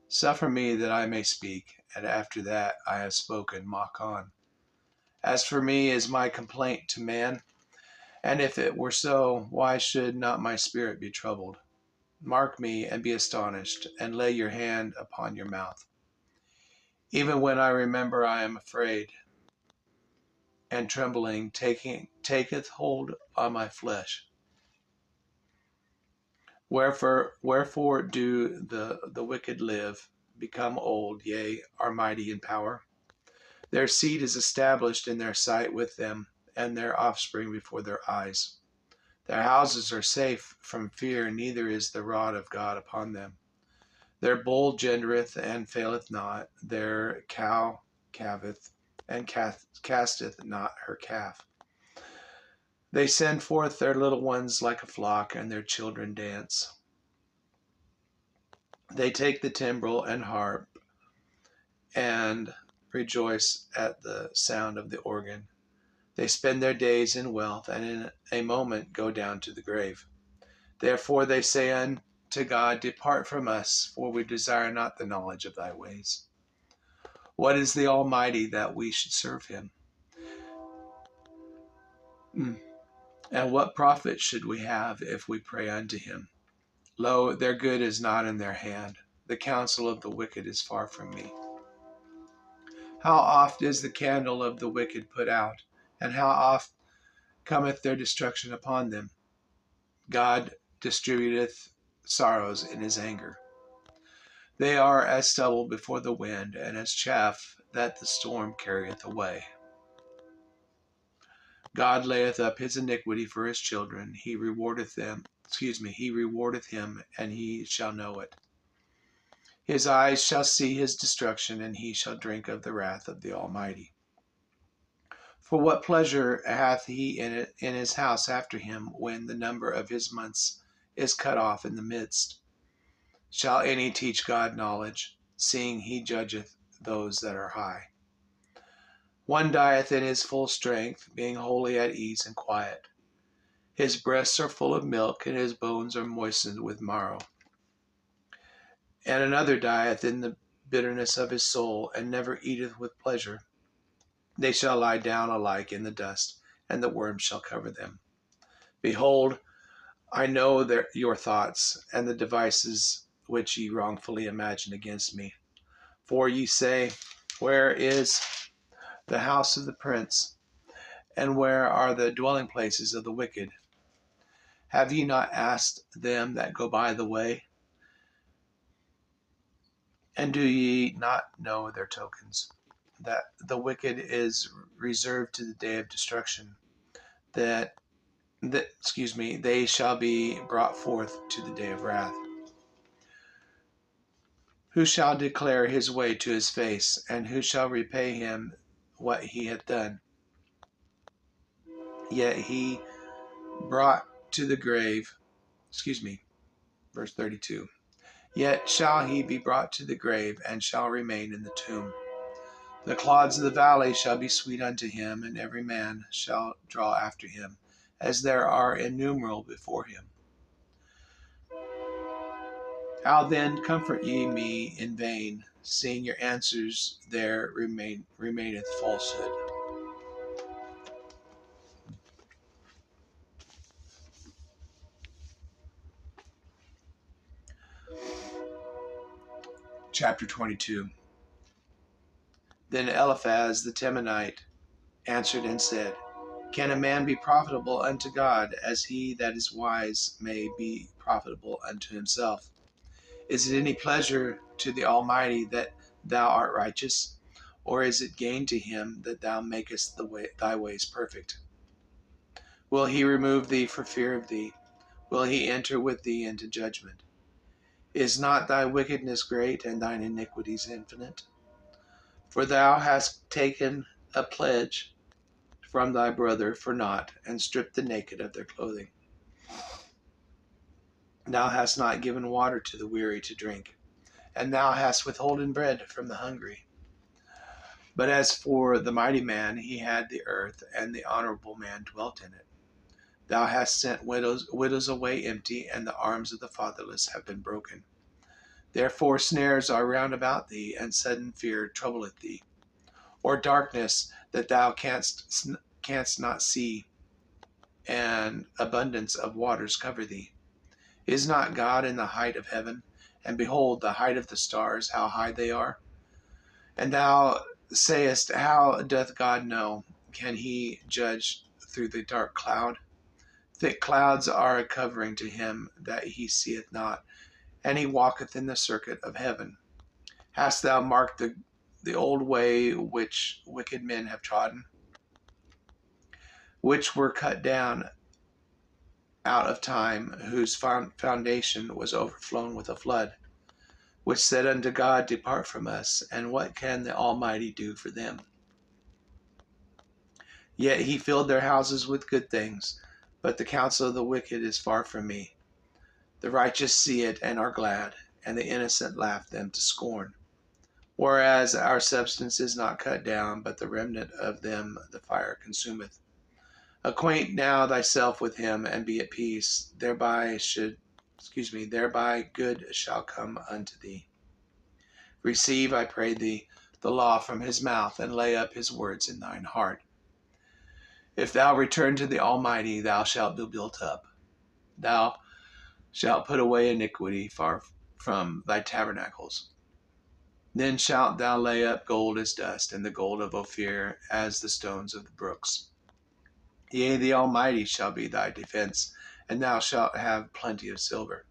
Suffer me that I may speak, and after that I have spoken, mock on. As for me is my complaint to man, and if it were so, why should not my spirit be troubled? Mark me and be astonished, and lay your hand upon your mouth. Even when I remember, I am afraid, and trembling taketh hold on my flesh. Wherefore do the wicked live, become old, yea, are mighty in power? Their seed is established in their sight with them, and their offspring before their eyes. Their houses are safe from fear, neither is the rod of God upon them. Their bull gendereth and faileth not, their cow calveth and casteth not her calf. They send forth their little ones like a flock, and their children dance. They take the timbrel and harp, and rejoice at the sound of the organ. They spend their days in wealth, and in a moment go down to the grave. Therefore they say unto God, Depart from us, for we desire not the knowledge of thy ways. What is the Almighty that we should serve him? And what profit should we have if we pray unto him? Lo, their good is not in their hand. The counsel of the wicked is far from me. How oft is the candle of the wicked put out, and how oft cometh their destruction upon them? God distributeth sorrows in his anger. They are as stubble before the wind, and as chaff that the storm carrieth away. God layeth up his iniquity for his children. He rewardeth him, and he shall know it. His eyes shall see his destruction, and he shall drink of the wrath of the Almighty. For what pleasure hath he in his house after him, when the number of his months is cut off in the midst? Shall any teach God knowledge, seeing he judgeth those that are high? One dieth in his full strength, being wholly at ease and quiet. His breasts are full of milk, and his bones are moistened with marrow. And another dieth in the bitterness of his soul, and never eateth with pleasure. They shall lie down alike in the dust, and the worms shall cover them. Behold, I know your thoughts, and the devices which ye wrongfully imagine against me. For ye say, Where is the house of the prince? And where are the dwelling places of the wicked? Have ye not asked them that go by the way? And do ye not know their tokens? That the wicked is reserved to the day of destruction, they shall be brought forth to the day of wrath. Who shall declare his way to his face, and who shall repay him what he hath done? Yet he brought to the grave, verse 32. Yet shall he be brought to the grave, and shall remain in the tomb. The clods of the valley shall be sweet unto him, and every man shall draw after him, as there are innumerable before him. How then comfort ye me in vain, seeing your answers there remaineth falsehood? Chapter 22. Then Eliphaz the Temanite answered and said, Can a man be profitable unto God, as he that is wise may be profitable unto himself? Is it any pleasure to the Almighty that thou art righteous? Or is it gain to him that thou makest thy ways perfect? Will he remove thee for fear of thee? Will he enter with thee into judgment? Is not thy wickedness great, and thine iniquities infinite? For thou hast taken a pledge from thy brother for naught, and stripped the naked of their clothing. Thou hast not given water to the weary to drink, and thou hast withholden bread from the hungry. But as for the mighty man, he had the earth, and the honorable man dwelt in it. Thou hast sent widows away empty, and the arms of the fatherless have been broken. Therefore snares are round about thee, and sudden fear troubleth thee, or darkness that thou canst not see, and abundance of waters cover thee. Is not God in the height of heaven? And behold, the height of the stars, how high they are? And thou sayest, How doth God know? Can he judge through the dark cloud? Thick clouds are a covering to him that he seeth not, and he walketh in the circuit of heaven. Hast thou marked the old way which wicked men have trodden, which were cut down out of time, whose foundation was overflown with a flood, which said unto God, Depart from us, and what can the Almighty do for them? Yet he filled their houses with good things, but the counsel of the wicked is far from me. The righteous see it and are glad, and the innocent laugh them to scorn. Whereas our substance is not cut down, but the remnant of them the fire consumeth. Acquaint now thyself with him, and be at peace. Thereby good shall come unto thee. Receive, I pray thee, the law from his mouth, and lay up his words in thine heart. If thou return to the Almighty, thou shalt be built up. Thou shalt put away iniquity far from thy tabernacles. Then shalt thou lay up gold as dust, and the gold of Ophir as the stones of the brooks. Yea, the Almighty shall be thy defense, and thou shalt have plenty of silver.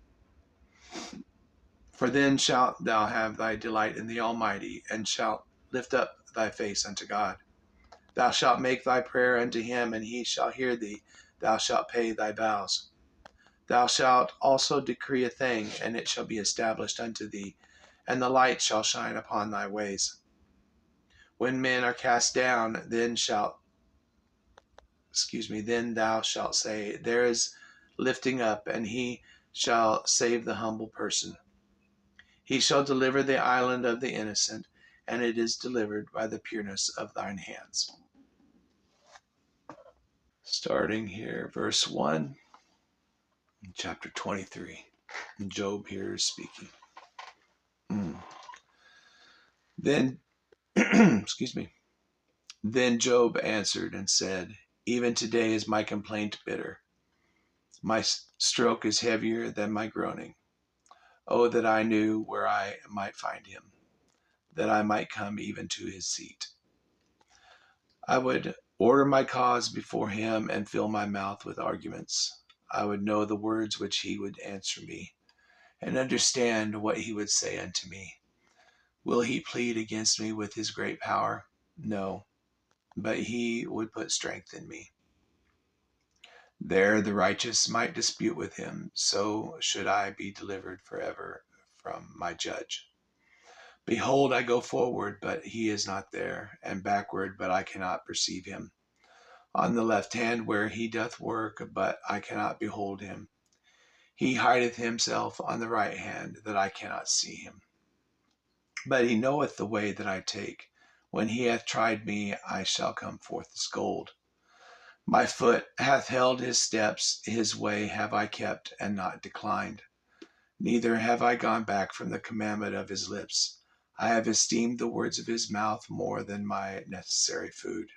For then shalt thou have thy delight in the Almighty, and shalt lift up thy face unto God. Thou shalt make thy prayer unto him, and he shall hear thee. Thou shalt pay thy vows. Thou shalt also decree a thing, and it shall be established unto thee, and the light shall shine upon thy ways. When men are cast down, then thou shalt say, There is lifting up, and he shall save the humble person. He shall deliver the island of the innocent, and it is delivered by the pureness of thine hands. Starting here, verse 1, chapter 23. Job here is speaking. Then, Then Job answered and said, Even today is my complaint bitter. My stroke is heavier than my groaning. Oh, that I knew where I might find him, that I might come even to his seat. I would order my cause before him and fill my mouth with arguments. I would know the words which he would answer me, and understand what he would say unto me. Will he plead against me with his great power? No, but he would put strength in me. There the righteous might dispute with him, so should I be delivered forever from my judge. Behold, I go forward, but he is not there, and backward, but I cannot perceive him. On the left hand where he doth work, but I cannot behold him. He hideth himself on the right hand, that I cannot see him. But he knoweth the way that I take. When he hath tried me, I shall come forth as gold. My foot hath held his steps, his way have I kept, and not declined. Neither have I gone back from the commandment of his lips. I have esteemed the words of his mouth more than my necessary food.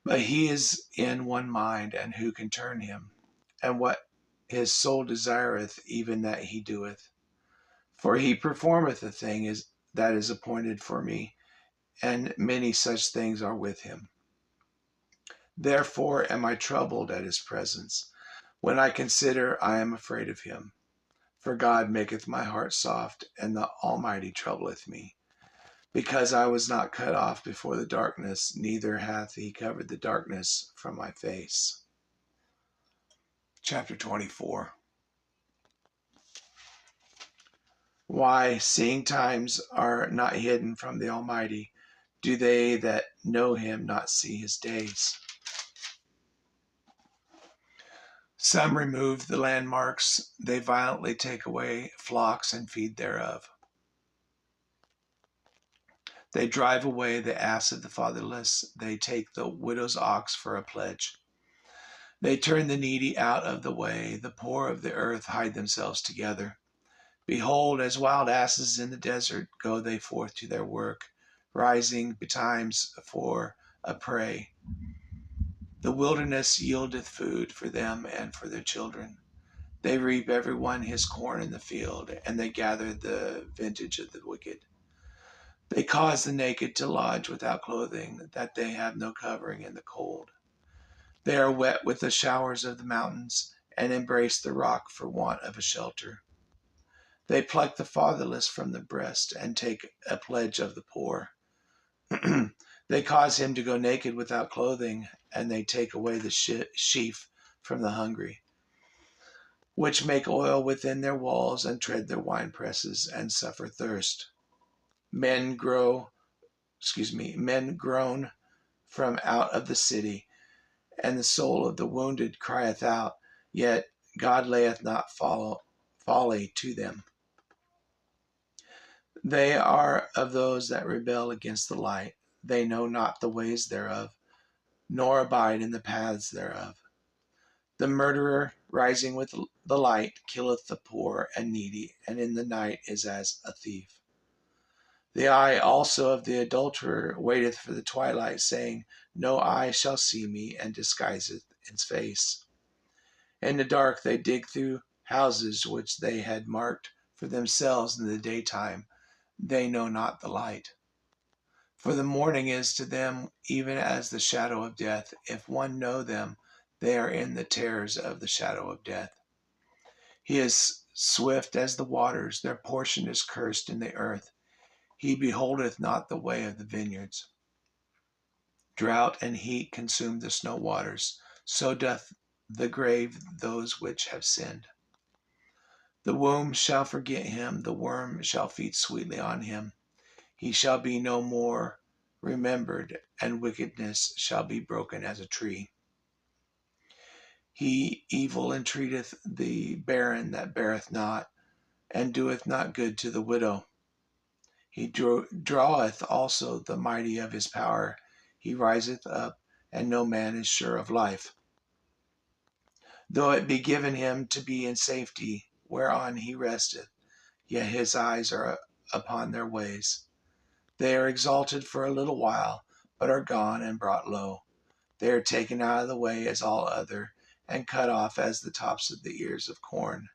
But he is in one mind, and who can turn him? And what his soul desireth, even that he doeth. For he performeth the thing that is appointed for me, and many such things are with him. Therefore am I troubled at his presence. When I consider, I am afraid of him. For God maketh my heart soft, and the Almighty troubleth me. Because I was not cut off before the darkness, neither hath he covered the darkness from my face. Chapter 24. Why, seeing times are not hidden from the Almighty, do they that know him not see his days? Some remove the landmarks, they violently take away flocks and feed thereof. They drive away the ass of the fatherless, they take the widow's ox for a pledge. They turn the needy out of the way, the poor of the earth hide themselves together. Behold, as wild asses in the desert go they forth to their work, rising betimes for a prey. The wilderness yieldeth food for them and for their children. They reap every one his corn in the field, and they gather the vintage of the wicked. They cause the naked to lodge without clothing, that they have no covering in the cold. They are wet with the showers of the mountains, and embrace the rock for want of a shelter. They pluck the fatherless from the breast, and take a pledge of the poor. They cause him to go naked without clothing, and they take away the sheaf from the hungry, which make oil within their walls and tread their wine presses and suffer thirst. Men groan from out of the city, and the soul of the wounded crieth out, yet God layeth not folly to them. They are of those that rebel against the light. They know not the ways thereof, nor abide in the paths thereof. The murderer, rising with the light, killeth the poor and needy, and in the night is as a thief. The eye also of the adulterer waiteth for the twilight, saying, no eye shall see me, and disguiseth its face. In the dark they dig through houses which they had marked for themselves in the daytime. They know not the light. For the morning is to them even as the shadow of death. If one know them, they are in the terrors of the shadow of death. He is swift as the waters, their portion is cursed in the earth. He beholdeth not the way of the vineyards. Drought and heat consume the snow waters, so doth the grave those which have sinned. The womb shall forget him, the worm shall feed sweetly on him. He shall be no more remembered, and wickedness shall be broken as a tree. He evil entreateth the barren that beareth not, and doeth not good to the widow. He draweth also the mighty of his power. He riseth up, and no man is sure of life. Though it be given him to be in safety, whereon he resteth, yet his eyes are upon their ways. They are exalted for a little while, but are gone and brought low. They are taken out of the way as all other, and cut off as the tops of the ears of corn.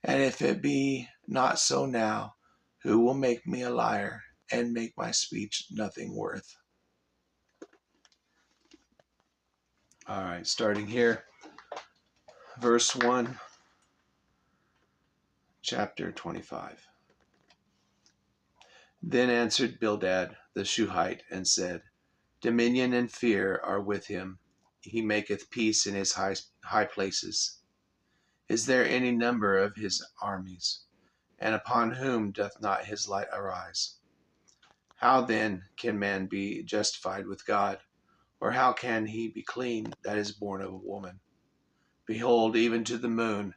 And if it be not so now, who will make me a liar, and make my speech nothing worth? All right, starting here, verse 1, chapter 25. Then answered Bildad the Shuhite, and said, dominion and fear are with him. He maketh peace in his high places. Is there any number of his armies? And upon whom doth not his light arise? How then can man be justified with God? Or how can he be clean that is born of a woman? Behold, even to the moon,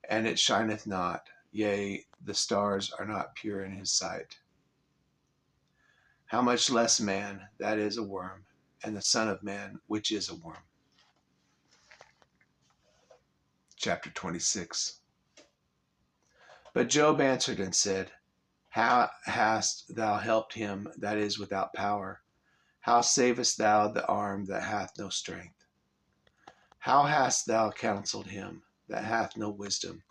and it shineth not, yea, the stars are not pure in his sight. How much less man, that is a worm, and the Son of Man, which is a worm. Chapter 26. But Job answered and said, how hast thou helped him that is without power? How savest thou the arm that hath no strength? How hast thou counseled him that hath no wisdom?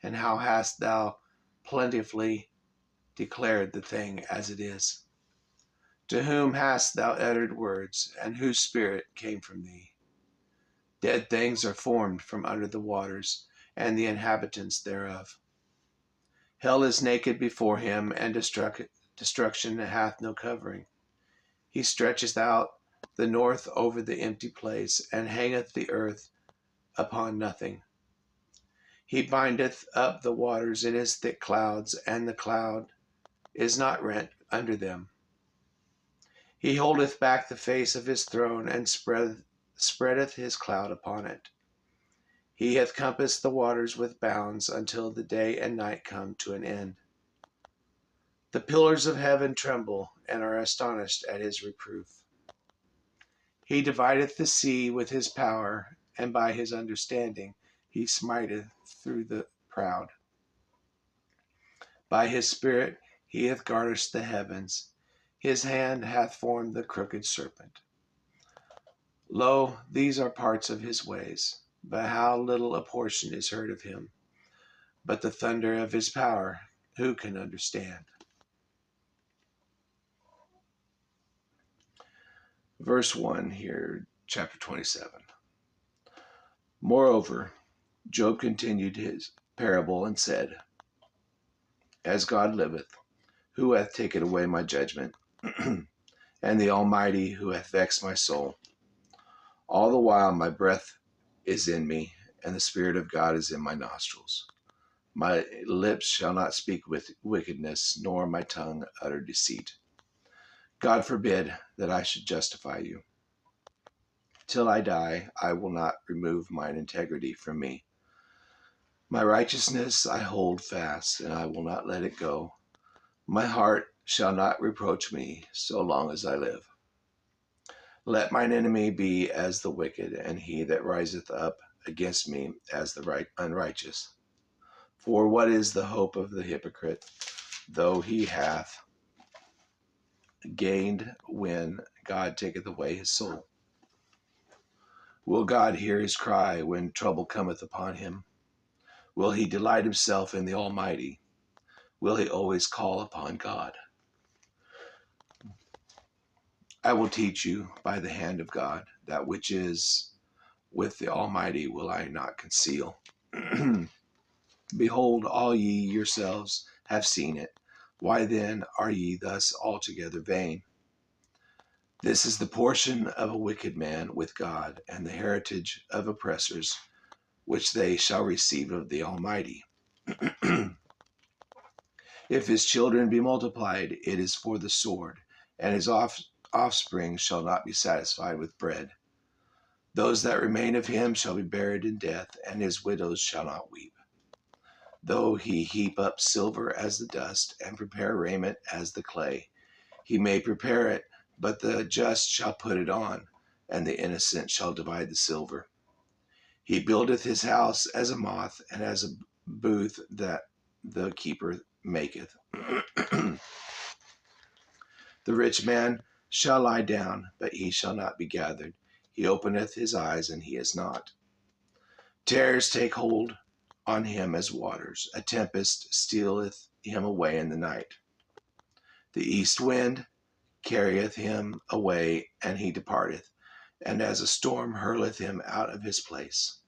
And how hast thou plentifully declared the thing as it is? To whom hast thou uttered words, and whose spirit came from thee? Dead things are formed from under the waters, and the inhabitants thereof. Hell is naked before him, and destruction hath no covering. He stretcheth out the north over the empty place, and hangeth the earth upon nothing. He bindeth up the waters in his thick clouds, and the cloud is not rent under them. He holdeth back the face of his throne, and spreadeth his cloud upon it. He hath compassed the waters with bounds, until the day and night come to an end. The pillars of heaven tremble, and are astonished at his reproof. He divideth the sea with his power, and by his understanding he smiteth through the proud. By his spirit he hath garnished the heavens. His hand hath formed the crooked serpent. Lo, these are parts of his ways, but how little a portion is heard of him. But the thunder of his power, who can understand? Verse 1 here, chapter 27. Moreover, Job continued his parable and said, as God liveth, who hath taken away my judgment, and the Almighty, who hath vexed my soul. All the while my breath is in me, and the Spirit of God is in my nostrils. My lips shall not speak with wickedness, nor my tongue utter deceit. God forbid that I should justify you. Till I die, I will not remove mine integrity from me. My righteousness I hold fast, and I will not let it go. My heart shall not reproach me so long as I live. Let mine enemy be as the wicked, and he that riseth up against me as the unrighteous. For what is the hope of the hypocrite, though he hath gained when God taketh away his soul? Will God hear his cry when trouble cometh upon him? Will he delight himself in the Almighty? Will he always call upon God? I will teach you by the hand of God, that which is with the Almighty will I not conceal. Behold, all ye yourselves have seen it. Why then are ye thus altogether vain? This is the portion of a wicked man with God, and the heritage of oppressors, which they shall receive of the Almighty. If his children be multiplied, it is for the sword, and his offspring shall not be satisfied with bread. Those that remain of him shall be buried in death, and his widows shall not weep. Though he heap up silver as the dust, and prepare raiment as the clay, he may prepare it, but the just shall put it on, and the innocent shall divide the silver. He buildeth his house as a moth, and as a booth that the keeper maketh. The rich man shall lie down, but he shall not be gathered. He openeth his eyes, and he is not. Terrors take hold on him as waters. A tempest stealeth him away in the night. The east wind carrieth him away, and he departeth, and as a storm hurleth him out of his place.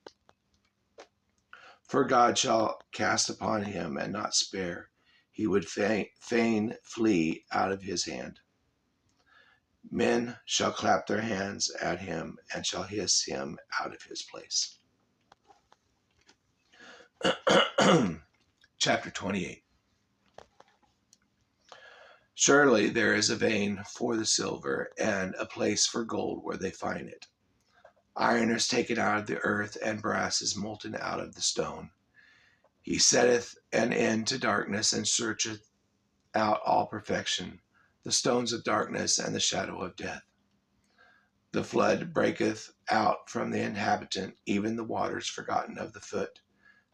For God shall cast upon him and not spare. He would fain flee out of his hand. Men shall clap their hands at him, and shall hiss him out of his place. Chapter 28. Surely there is a vein for the silver, and a place for gold where they find it. Iron is taken out of the earth, and brass is molten out of the stone. He setteth an end to darkness, and searcheth out all perfection, the stones of darkness and the shadow of death. The flood breaketh out from the inhabitant, even the waters forgotten of the foot.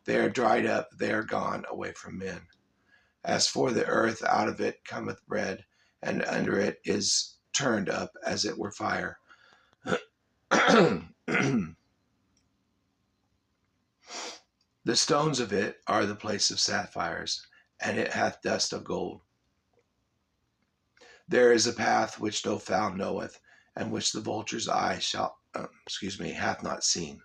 They are dried up, they are gone away from men. As for the earth, out of it cometh bread, and under it is turned up as it were fire. The stones of it are the place of sapphires, and it hath dust of gold. There is a path which no fowl knoweth, and which the vulture's eye hath not seen.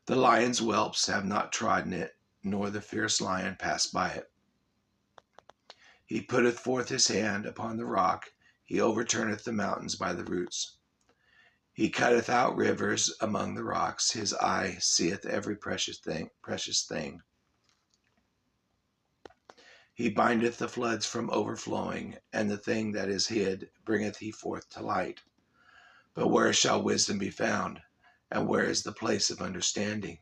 The lion's whelps have not trodden it, nor the fierce lion passed by it. He putteth forth his hand upon the rock, he overturneth the mountains by the roots. He cutteth out rivers among the rocks, his eye seeth every precious thing. He bindeth the floods from overflowing, and the thing that is hid bringeth he forth to light. But where shall wisdom be found? And where is the place of understanding?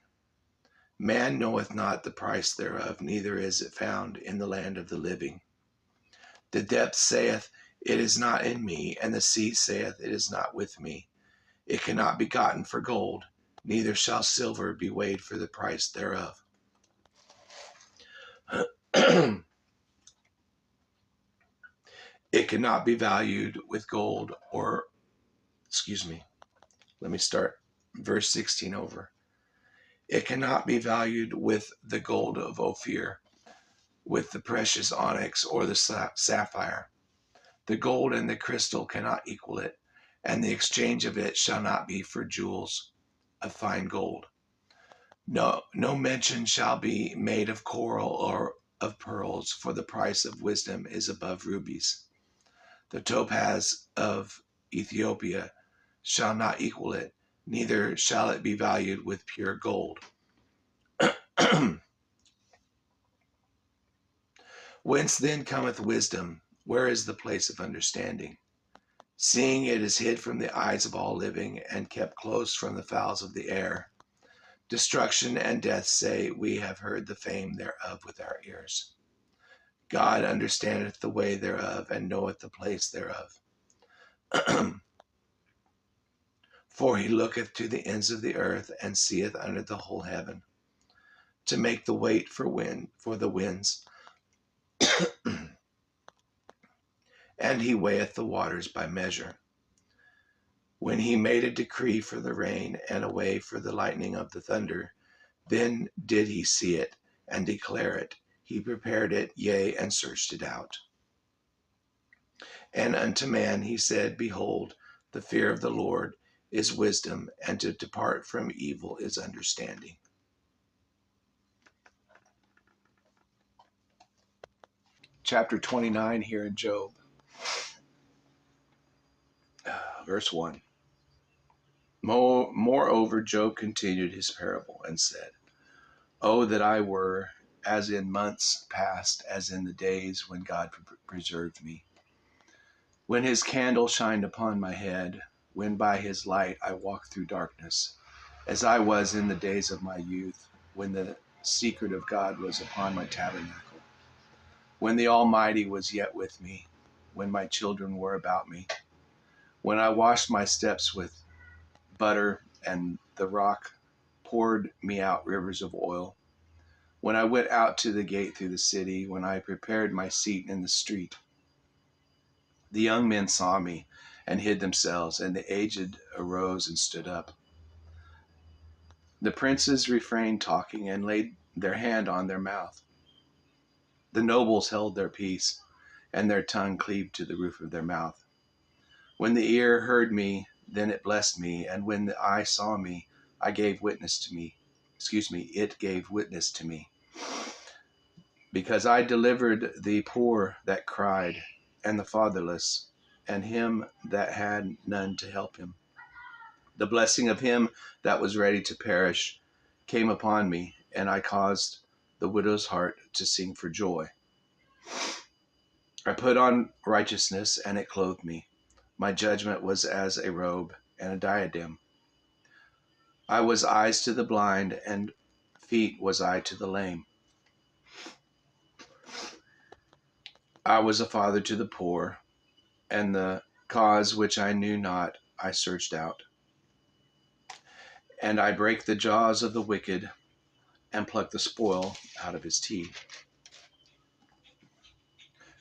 Man knoweth not the price thereof, neither is it found in the land of the living. The depth saith, it is not in me, and the sea saith, it is not with me. It cannot be gotten for gold, neither shall silver be weighed for the price thereof. It cannot be valued with gold let me start verse 16 over. It cannot be valued with the gold of Ophir, with the precious onyx or the sapphire. The gold and the crystal cannot equal it, and the exchange of it shall not be for jewels of fine gold. No mention shall be made of coral or of pearls, for the price of wisdom is above rubies. The topaz of Ethiopia shall not equal it, neither shall it be valued with pure gold. Whence then cometh wisdom? Where is the place of understanding? Seeing it is hid from the eyes of all living, and kept close from the fowls of the air. Destruction and death say, we have heard the fame thereof with our ears. God understandeth the way thereof, and knoweth the place thereof. For he looketh to the ends of the earth, and seeth under the whole heaven, to make the weight for the winds. And he weigheth the waters by measure. When he made a decree for the rain, and a way for the lightning of the thunder, then did he see it, and declare it. He prepared it, yea, and searched it out. And unto man he said, behold, the fear of the Lord is wisdom, and to depart from evil is understanding. Chapter 29 here in Job. Verse 1. Moreover, Job continued his parable and said, Oh, that I were as in months past, as in the days when God preserved me, when his candle shined upon my head, when by his light I walked through darkness, as I was in the days of my youth, when the secret of God was upon my tabernacle, when the Almighty was yet with me, when my children were about me, when I washed my steps with butter, and the rock poured me out rivers of oil, when I went out to the gate through the city, when I prepared my seat in the street. The young men saw me and hid themselves, and the aged arose and stood up. The princes refrained talking and laid their hand on their mouth. The nobles held their peace, and their tongue cleaved to the roof of their mouth. When the ear heard me, then it blessed me, and when the eye saw me, it gave witness to me. Because I delivered the poor that cried, and the fatherless, and him that had none to help him. The blessing of him that was ready to perish came upon me, and I caused the widow's heart to sing for joy. I put on righteousness, and it clothed me. My judgment was as a robe and a diadem. I was eyes to the blind, and feet was I to the lame. I was a father to the poor, and the cause which I knew not I searched out. And I break the jaws of the wicked, and pluck the spoil out of his teeth.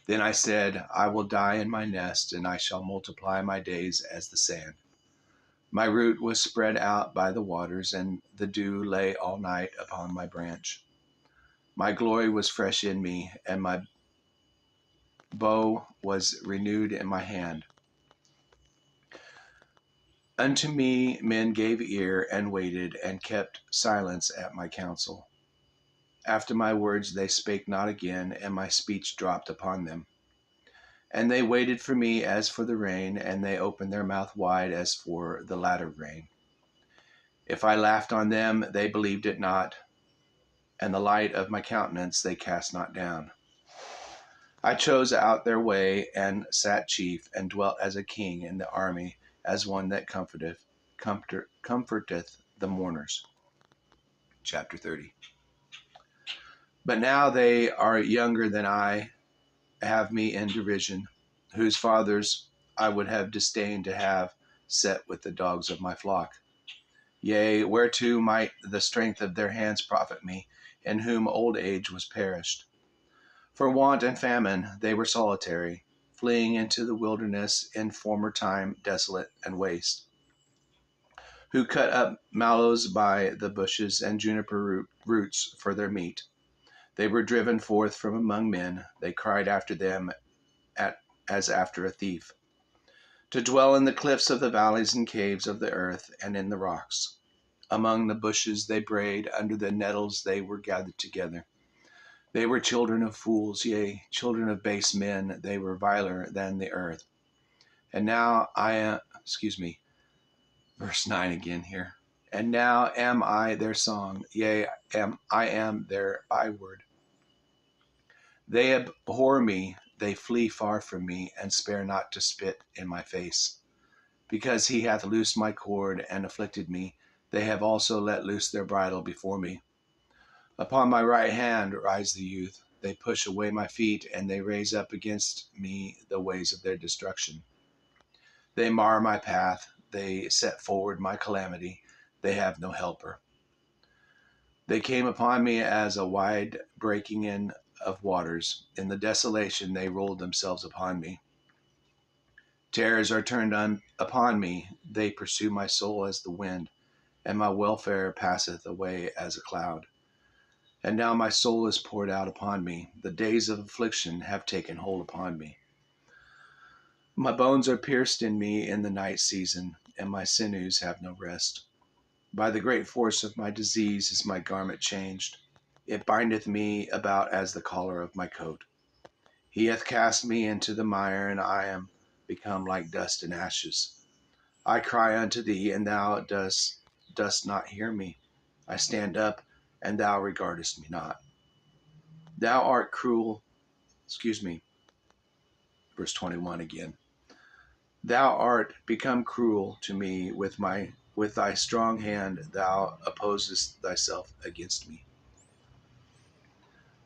Then I said, I will die in my nest, and I shall multiply my days as the sand. My root was spread out by the waters, and the dew lay all night upon my branch. My glory was fresh in me, and my bow was renewed in my hand. Unto me men gave ear, and waited, and kept silence at my counsel. After my words they spake not again, and my speech dropped upon them. And they waited for me as for the rain, and they opened their mouth wide as for the latter rain. If I laughed on them, they believed it not, and the light of my countenance they cast not down. I chose out their way, and sat chief, and dwelt as a king in the army, as one that comforteth the mourners. Chapter 30. But now they are younger than I, have me in derision, whose fathers I would have disdained to have set with the dogs of my flock. Yea, whereto might the strength of their hands profit me, in whom old age was perished? For want and famine they were solitary, fleeing into the wilderness in former time desolate and waste, who cut up mallows by the bushes and juniper roots for their meat. They were driven forth from among men. They cried after them as after a thief, to dwell in the cliffs of the valleys and caves of the earth, and in the rocks. Among the bushes they brayed, under the nettles they were gathered together. They were children of fools, yea, children of base men. They were viler than the earth. And now Verse 9 again here. And now am I their song, yea, I am their byword. They abhor me, they flee far from me, and spare not to spit in my face. Because he hath loosed my cord and afflicted me, they have also let loose their bridle before me. Upon my right hand rise the youth. They push away my feet, and they raise up against me the ways of their destruction. They mar my path, they set forward my calamity, they have no helper. They came upon me as a wide breaking in of waters. In the desolation they rolled themselves upon me. Terrors are turned upon me. They pursue my soul as the wind, and my welfare passeth away as a cloud. And now my soul is poured out upon me. The days of affliction have taken hold upon me. My bones are pierced in me in the night season, and my sinews have no rest. By the great force of my disease is my garment changed. It bindeth me about as the collar of my coat. He hath cast me into the mire, and I am become like dust and ashes. I cry unto thee, and thou dost not hear me. I stand up, and thou regardest me not. Thou art cruel, verse 21 again. Thou art become cruel to me with thy strong hand, thou opposest thyself against me.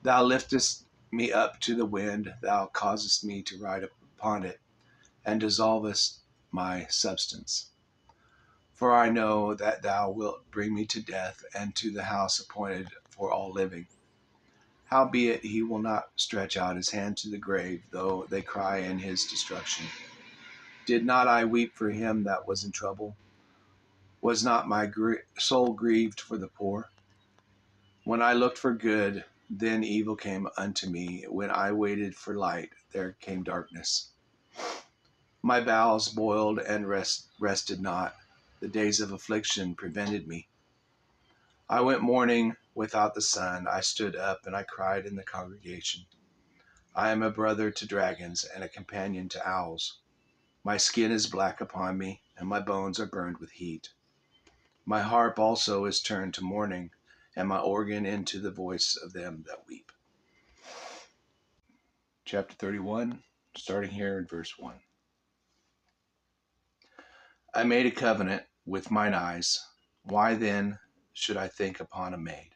Thou liftest me up to the wind, thou causest me to ride upon it, and dissolvest my substance. For I know that thou wilt bring me to death, and to the house appointed for all living. Howbeit he will not stretch out his hand to the grave, though they cry in his destruction. Did not I weep for him that was in trouble? Was not my soul grieved for the poor? When I looked for good, then evil came unto me. When I waited for light, there came darkness. My bowels boiled and rested not. The days of affliction prevented me. I went mourning without the sun. I stood up and I cried in the congregation. I am a brother to dragons and a companion to owls. My skin is black upon me, and my bones are burned with heat. My harp also is turned to mourning, and my organ into the voice of them that weep. Chapter 31, starting here in verse 1. I made a covenant with mine eyes. Why then should I think upon a maid?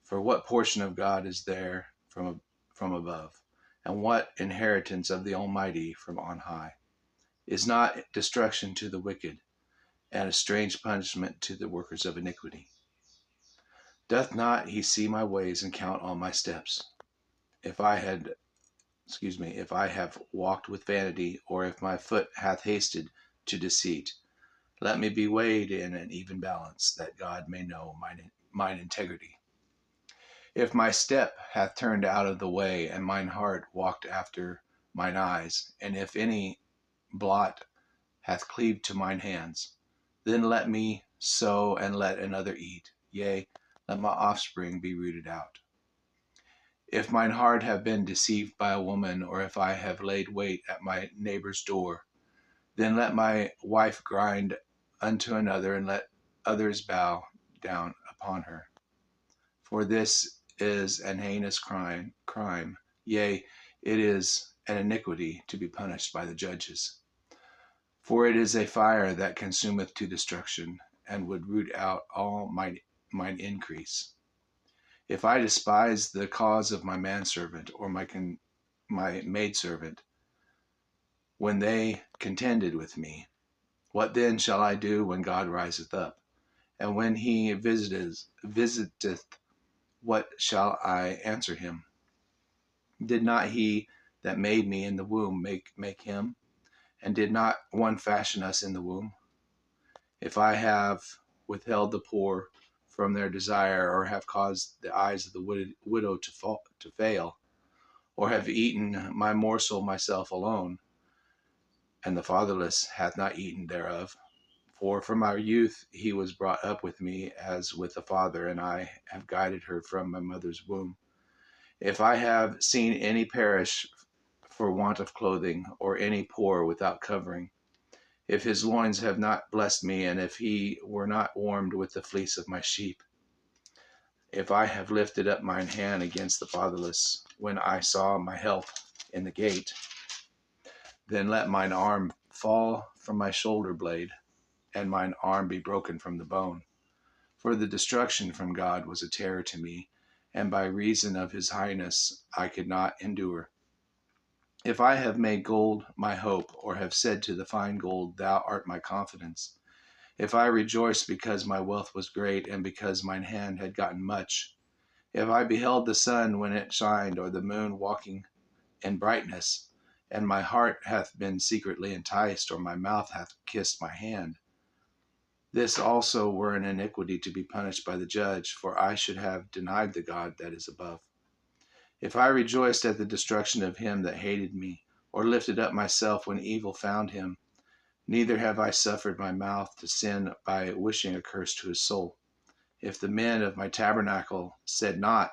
For what portion of God is there from above? And what inheritance of the Almighty from on high? Is not destruction to the wicked, and a strange punishment to the workers of iniquity? Doth not he see my ways and count all my steps? If I have walked with vanity, or if my foot hath hasted to deceit, let me be weighed in an even balance, that God may know mine integrity. If my step hath turned out of the way, and mine heart walked after mine eyes, and if any blot hath cleaved to mine hands, then let me sow and let another eat, yea, let my offspring be rooted out. If mine heart have been deceived by a woman, or if I have laid wait at my neighbor's door, then let my wife grind unto another, and let others bow down upon her. For this is an heinous crime, yea, it is an iniquity to be punished by the judges. For it is a fire that consumeth to destruction, and would root out all mine increase. If I despise the cause of my manservant, or my maidservant, when they contended with me, what then shall I do when God riseth up? And when he visiteth, what shall I answer him? Did not he that made me in the womb make him? And did not one fashion us in the womb? If I have withheld the poor from their desire, or have caused the eyes of the widow to fail, or have eaten my morsel myself alone, and the fatherless hath not eaten thereof. For from our youth he was brought up with me as with a father, and I have guided her from my mother's womb. If I have seen any perish for want of clothing, or any poor without covering, if his loins have not blessed me, and if he were not warmed with the fleece of my sheep, if I have lifted up mine hand against the fatherless, when I saw my help in the gate, then let mine arm fall from my shoulder blade, and mine arm be broken from the bone. For the destruction from God was a terror to me, and by reason of his highness I could not endure. If I have made gold my hope, or have said to the fine gold, Thou art my confidence, if I rejoiced because my wealth was great, and because mine hand had gotten much, if I beheld the sun when it shined, or the moon walking in brightness, and my heart hath been secretly enticed, or my mouth hath kissed my hand, this also were an iniquity to be punished by the judge, for I should have denied the God that is above. If I rejoiced at the destruction of him that hated me, or lifted up myself when evil found him, neither have I suffered my mouth to sin by wishing a curse to his soul. If the men of my tabernacle said not,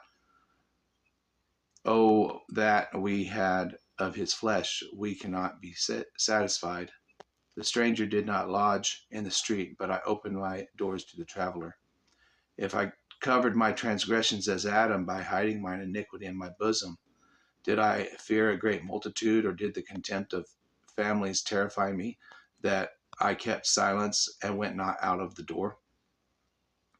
Oh, that we had of his flesh, we cannot be satisfied. The stranger did not lodge in the street, but I opened my doors to the traveler. If I covered my transgressions as Adam by hiding mine iniquity in my bosom, did I fear a great multitude, or did the contempt of families terrify me, that I kept silence and went not out of the door?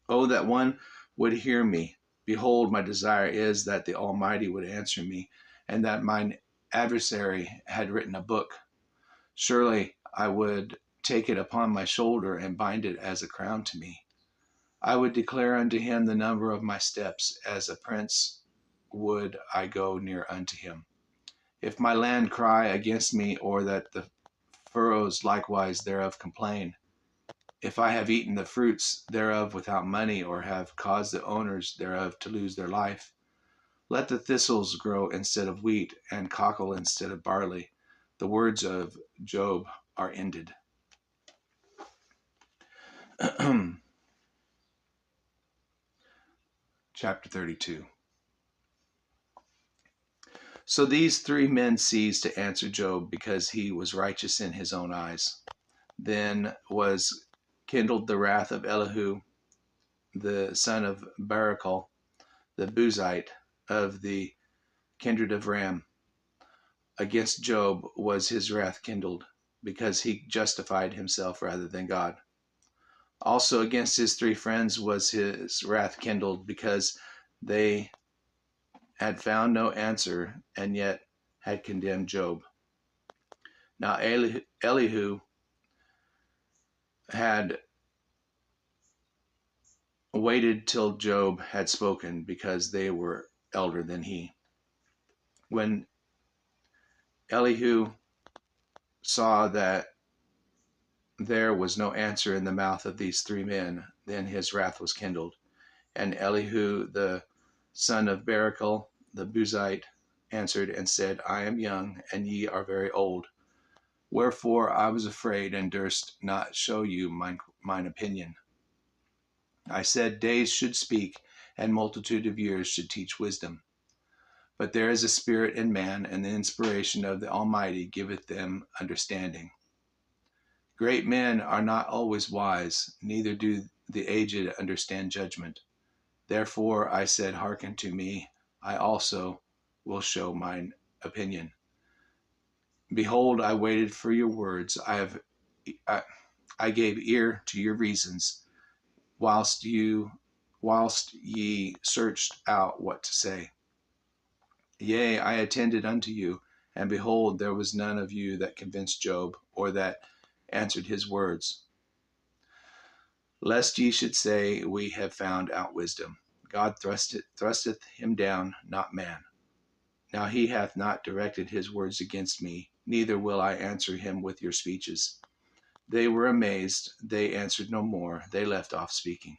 Oh, that one would hear me. Behold, my desire is that the Almighty would answer me, and that mine adversary had written a book. Surely I would take it upon my shoulder and bind it as a crown to me. I would declare unto him the number of my steps, as a prince would I go near unto him. If my land cry against me, or that the furrows likewise thereof complain, if I have eaten the fruits thereof without money, or have caused the owners thereof to lose their life, let the thistles grow instead of wheat, and cockle instead of barley. The words of Job are ended. Chapter 32. So these three men ceased to answer Job, because he was righteous in his own eyes. Then was kindled the wrath of Elihu, the son of Barachel, the Buzite, of the kindred of Ram. Against Job was his wrath kindled, because he justified himself rather than God. Also against his three friends was his wrath kindled, because they had found no answer, and yet had condemned Job. Now Elihu had waited till Job had spoken, because they were elder than he. When Elihu saw that there was no answer in the mouth of these three men, then his wrath was kindled. And Elihu the son of Barachel the Buzite answered and said, I am young, and ye are very old. Wherefore I was afraid, and durst not show you mine opinion. I said, days should speak, and multitude of years should teach wisdom. But there is a spirit in man, and the inspiration of the Almighty giveth them understanding. Great men are not always wise, neither do the aged understand judgment. Therefore I said, hearken to me, I also will show mine opinion. Behold, I waited for your words. I gave ear to your reasons, whilst ye searched out what to say. Yea, I attended unto you, and behold, there was none of you that convinced Job, or that answered his words. Lest ye should say, we have found out wisdom. God thrusteth him down, not man. Now he hath not directed his words against me, neither will I answer him with your speeches. They were amazed, they answered no more, they left off speaking.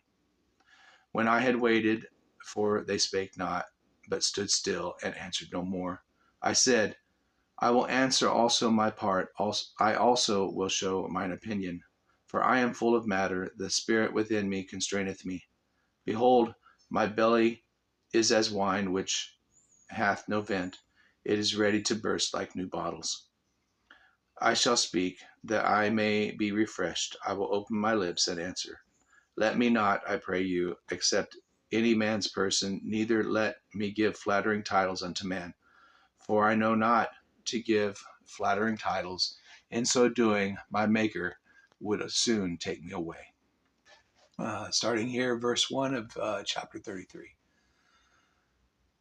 When I had waited, for they spake not, but stood still, and answered no more, I said, I will answer also my part, I also will show mine opinion. For I am full of matter, the spirit within me constraineth me. Behold, my belly is as wine which hath no vent, it is ready to burst like new bottles. I shall speak, that I may be refreshed. I will open my lips and answer. Let me not, I pray you, accept any man's person, neither let me give flattering titles unto man. For I know not to give flattering titles. In so doing, my Maker would soon take me away. Starting here, verse 1 of chapter 33.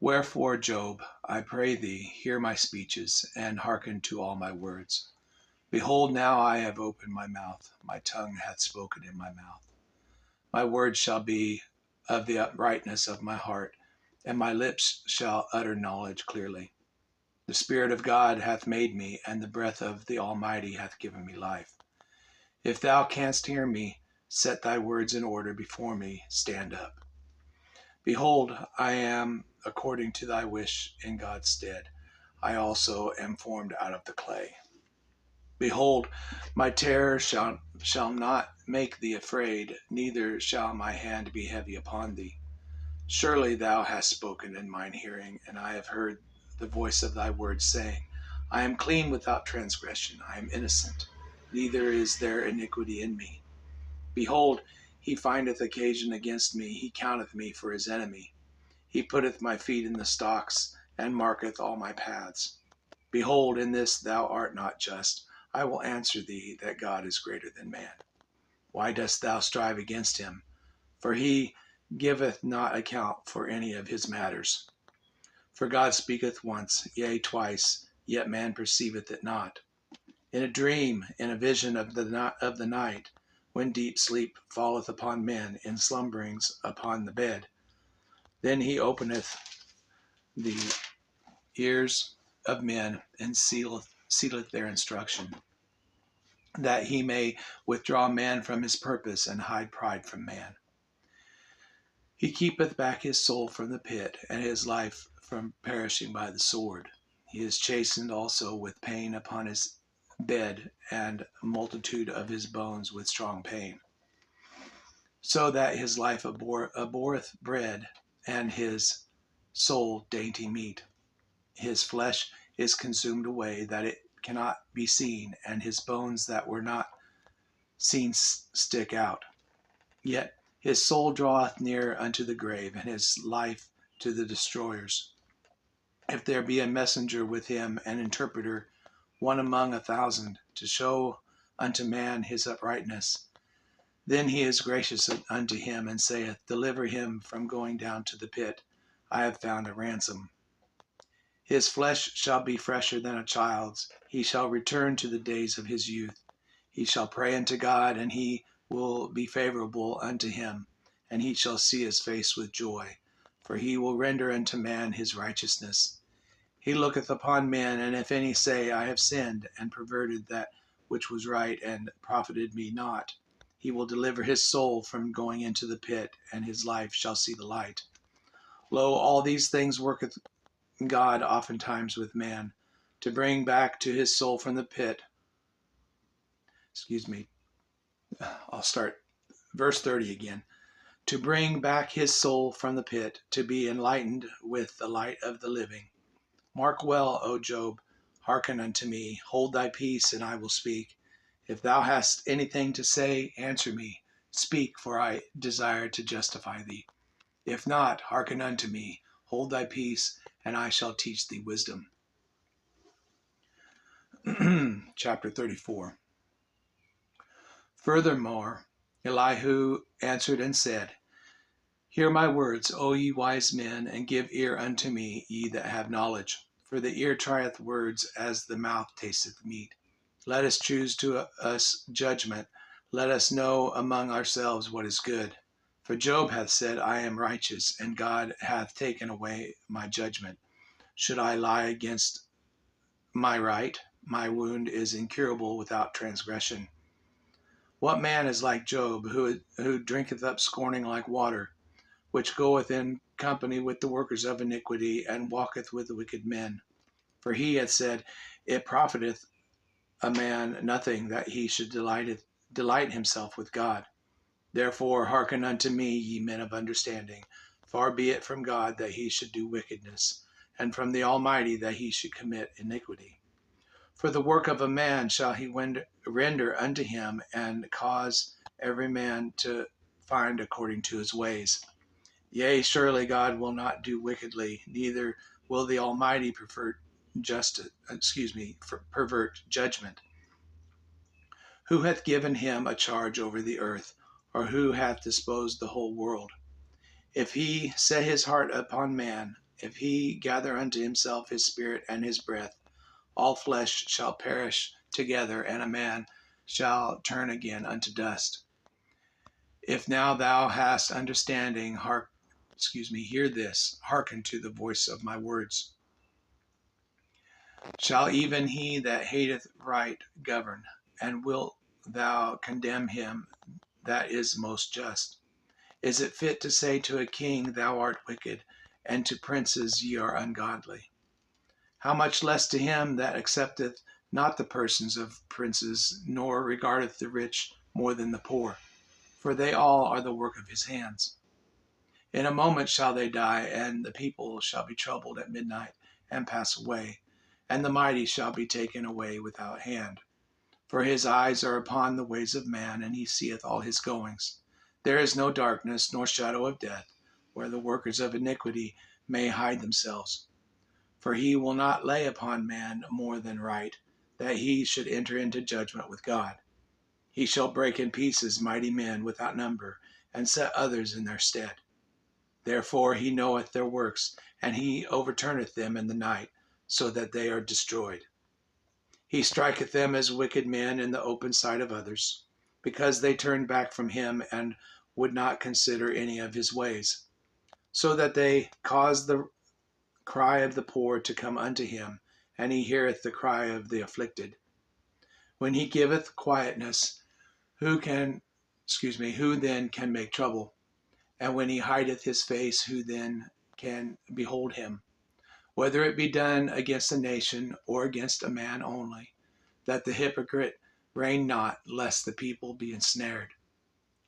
Wherefore, Job, I pray thee, hear my speeches, and hearken to all my words. Behold, now I have opened my mouth, my tongue hath spoken in my mouth. My words shall be of the uprightness of my heart, and my lips shall utter knowledge clearly. The Spirit of God hath made me, and the breath of the Almighty hath given me life. If thou canst hear me, set thy words in order before me, stand up. Behold, I am according to thy wish in God's stead. I also am formed out of the clay. Behold, my terror shall not make thee afraid, neither shall my hand be heavy upon thee. Surely thou hast spoken in mine hearing, and I have heard the voice of thy words, saying, I am clean without transgression, I am innocent, neither is there iniquity in me. Behold, he findeth occasion against me, he counteth me for his enemy. He putteth my feet in the stocks, and marketh all my paths. Behold, in this thou art not just. I will answer thee that God is greater than man. Why dost thou strive against him? For he giveth not account for any of his matters. For God speaketh once, yea, twice, yet man perceiveth it not. In a dream, in a vision of the night, when deep sleep falleth upon men, in slumberings upon the bed, then he openeth the ears of men, and sealeth their instruction, that he may withdraw man from his purpose, and hide pride from man. He keepeth back his soul from the pit, and his life from perishing by the sword. He is chastened also with pain upon his bed, and a multitude of his bones with strong pain. So that his life abhorreth bread, and his soul dainty meat. His flesh is consumed away, that it cannot be seen, and his bones that were not seen stick out. Yet his soul draweth near unto the grave, and his life to the destroyers. If there be a messenger with him, an interpreter, one among 1,000, to show unto man his uprightness, then he is gracious unto him, and saith, Deliver him from going down to the pit. I have found a ransom. His flesh shall be fresher than a child's. He shall return to the days of his youth. He shall pray unto God, and he will be favorable unto him, and he shall see his face with joy. For he will render unto man his righteousness. He looketh upon men, and if any say, I have sinned, and perverted that which was right, and profited me not, he will deliver his soul from going into the pit, and his life shall see the light. Lo, all these things worketh God oftentimes with man, to bring back to his soul from the pit. I'll start verse 30 again. To bring back his soul from the pit, to be enlightened with the light of the living. Mark well, O Job, hearken unto me, hold thy peace, and I will speak. If thou hast anything to say, answer me. Speak, for I desire to justify thee. If not, hearken unto me, hold thy peace, and I shall teach thee wisdom. Chapter 34. Furthermore, Elihu answered and said, Hear my words, O ye wise men, and give ear unto me, ye that have knowledge. For the ear trieth words as the mouth tasteth meat. Let us choose to us judgment. Let us know among ourselves what is good. For Job hath said, I am righteous, and God hath taken away my judgment. Should I lie against my right? My wound is incurable without transgression. What man is like Job, who drinketh up scorning like water, which goeth in company with the workers of iniquity, and walketh with the wicked men? For he hath said, It profiteth a man nothing that he should delight himself with God. Therefore hearken unto me, ye men of understanding. Far be it from God that he should do wickedness, and from the Almighty that he should commit iniquity. For the work of a man shall he render unto him, and cause every man to find according to his ways. Yea, surely God will not do wickedly, neither will the Almighty pervert judgment. Who hath given him a charge over the earth, or who hath disposed the whole world? If he set his heart upon man, if he gather unto himself his spirit and his breath, all flesh shall perish together, and a man shall turn again unto dust. If now thou hast understanding, hear this, hearken to the voice of my words. Shall even he that hateth right govern, and wilt thou condemn him that is most just? Is it fit to say to a king, Thou art wicked, and to princes, Ye are ungodly? How much less to him that accepteth not the persons of princes, nor regardeth the rich more than the poor, for they all are the work of his hands. In a moment shall they die, and the people shall be troubled at midnight, and pass away, and the mighty shall be taken away without hand. For his eyes are upon the ways of man, and he seeth all his goings. There is no darkness, nor shadow of death, where the workers of iniquity may hide themselves. For he will not lay upon man more than right, that he should enter into judgment with God. He shall break in pieces mighty men without number, and set others in their stead. Therefore he knoweth their works, and he overturneth them in the night, so that they are destroyed. He striketh them as wicked men in the open sight of others, because they turned back from him and would not consider any of his ways, so that they cause the cry of the poor to come unto him, and he heareth the cry of the afflicted. When he giveth quietness, who then can make trouble? And when he hideth his face, who then can behold him? Whether it be done against a nation or against a man only, that the hypocrite reign not, lest the people be ensnared.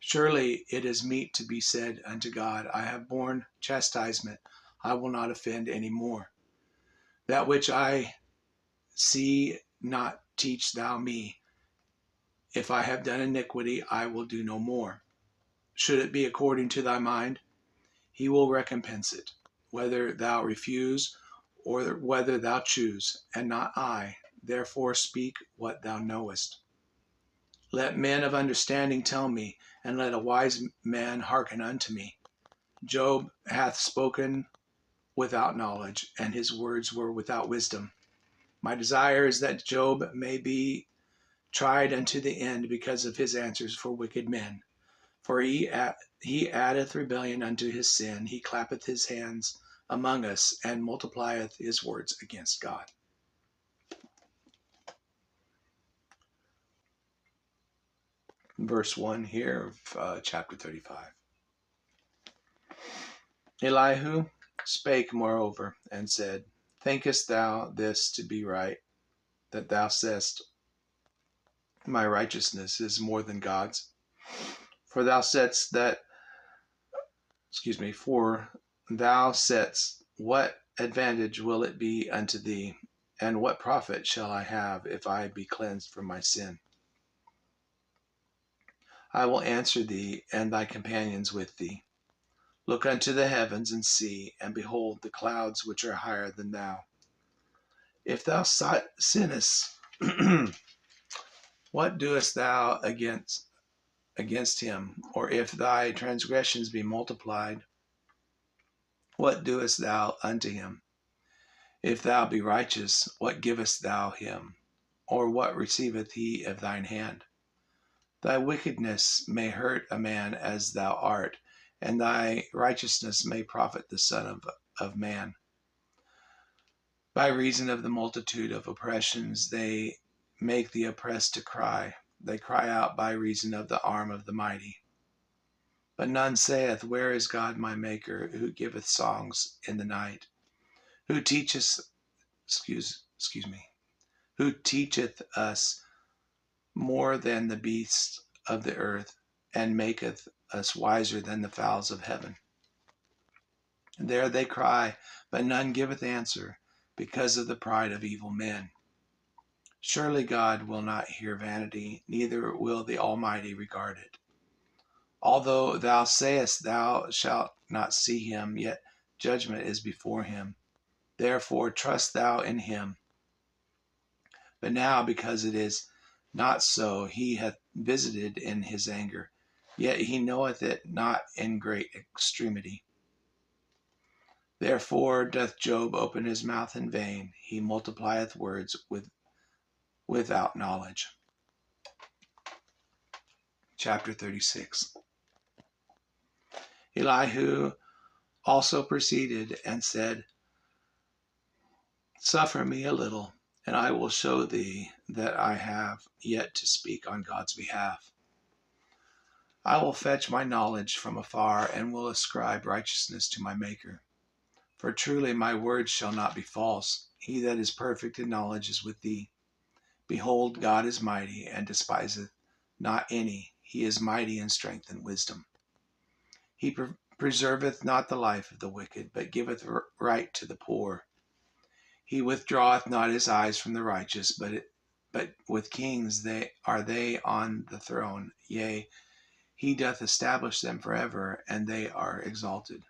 Surely it is meet to be said unto God, I have borne chastisement, I will not offend any more. That which I see not teach thou me. If I have done iniquity, I will do no more. Should it be according to thy mind, he will recompense it, whether thou refuse or whether thou choose, and not I. Therefore speak what thou knowest. Let men of understanding tell me, and let a wise man hearken unto me. Job hath spoken without knowledge, and his words were without wisdom. My desire is that Job may be tried unto the end because of his answers for wicked men. For he addeth rebellion unto his sin. He clappeth his hands among us, and multiplieth his words against God. Verse 1 here of chapter 35. Elihu spake moreover, and said, Thinkest thou this to be right, that thou sayest, My righteousness is more than God's? For thou saidst, What advantage will it be unto thee, and what profit shall I have if I be cleansed from my sin? I will answer thee, and thy companions with thee. Look unto the heavens, and see, and behold the clouds which are higher than thou. If thou sinnest, what doest thou against him? Or if thy transgressions be multiplied, what doest thou unto him? If thou be righteous, what givest thou him? Or what receiveth he of thine hand? Thy wickedness may hurt a man as thou art, and thy righteousness may profit the Son of Man. By reason of the multitude of oppressions, they make the oppressed to cry. They cry out by reason of the arm of the mighty. But none saith, Where is God my Maker, who giveth songs in the night? Who teacheth us more than the beasts of the earth, and maketh us wiser than the fowls of heaven? There they cry, but none giveth answer, because of the pride of evil men. Surely God will not hear vanity, neither will the Almighty regard it. Although thou sayest thou shalt not see him, yet judgment is before him. Therefore trust thou in him. But now, because it is not so, he hath visited in his anger, yet he knoweth it not in great extremity. Therefore doth Job open his mouth in vain, he multiplieth words without knowledge. Chapter 36. Elihu also proceeded and said, Suffer me a little, and I will show thee that I have yet to speak on God's behalf. I will fetch my knowledge from afar, and will ascribe righteousness to my Maker. For truly my words shall not be false. He that is perfect in knowledge is with thee. Behold, God is mighty, and despiseth not any. He is mighty in strength and wisdom. He preserveth not the life of the wicked, but giveth right to the poor. He withdraweth not his eyes from the righteous, but with kings are they on the throne. Yea, he doth establish them forever, and they are exalted.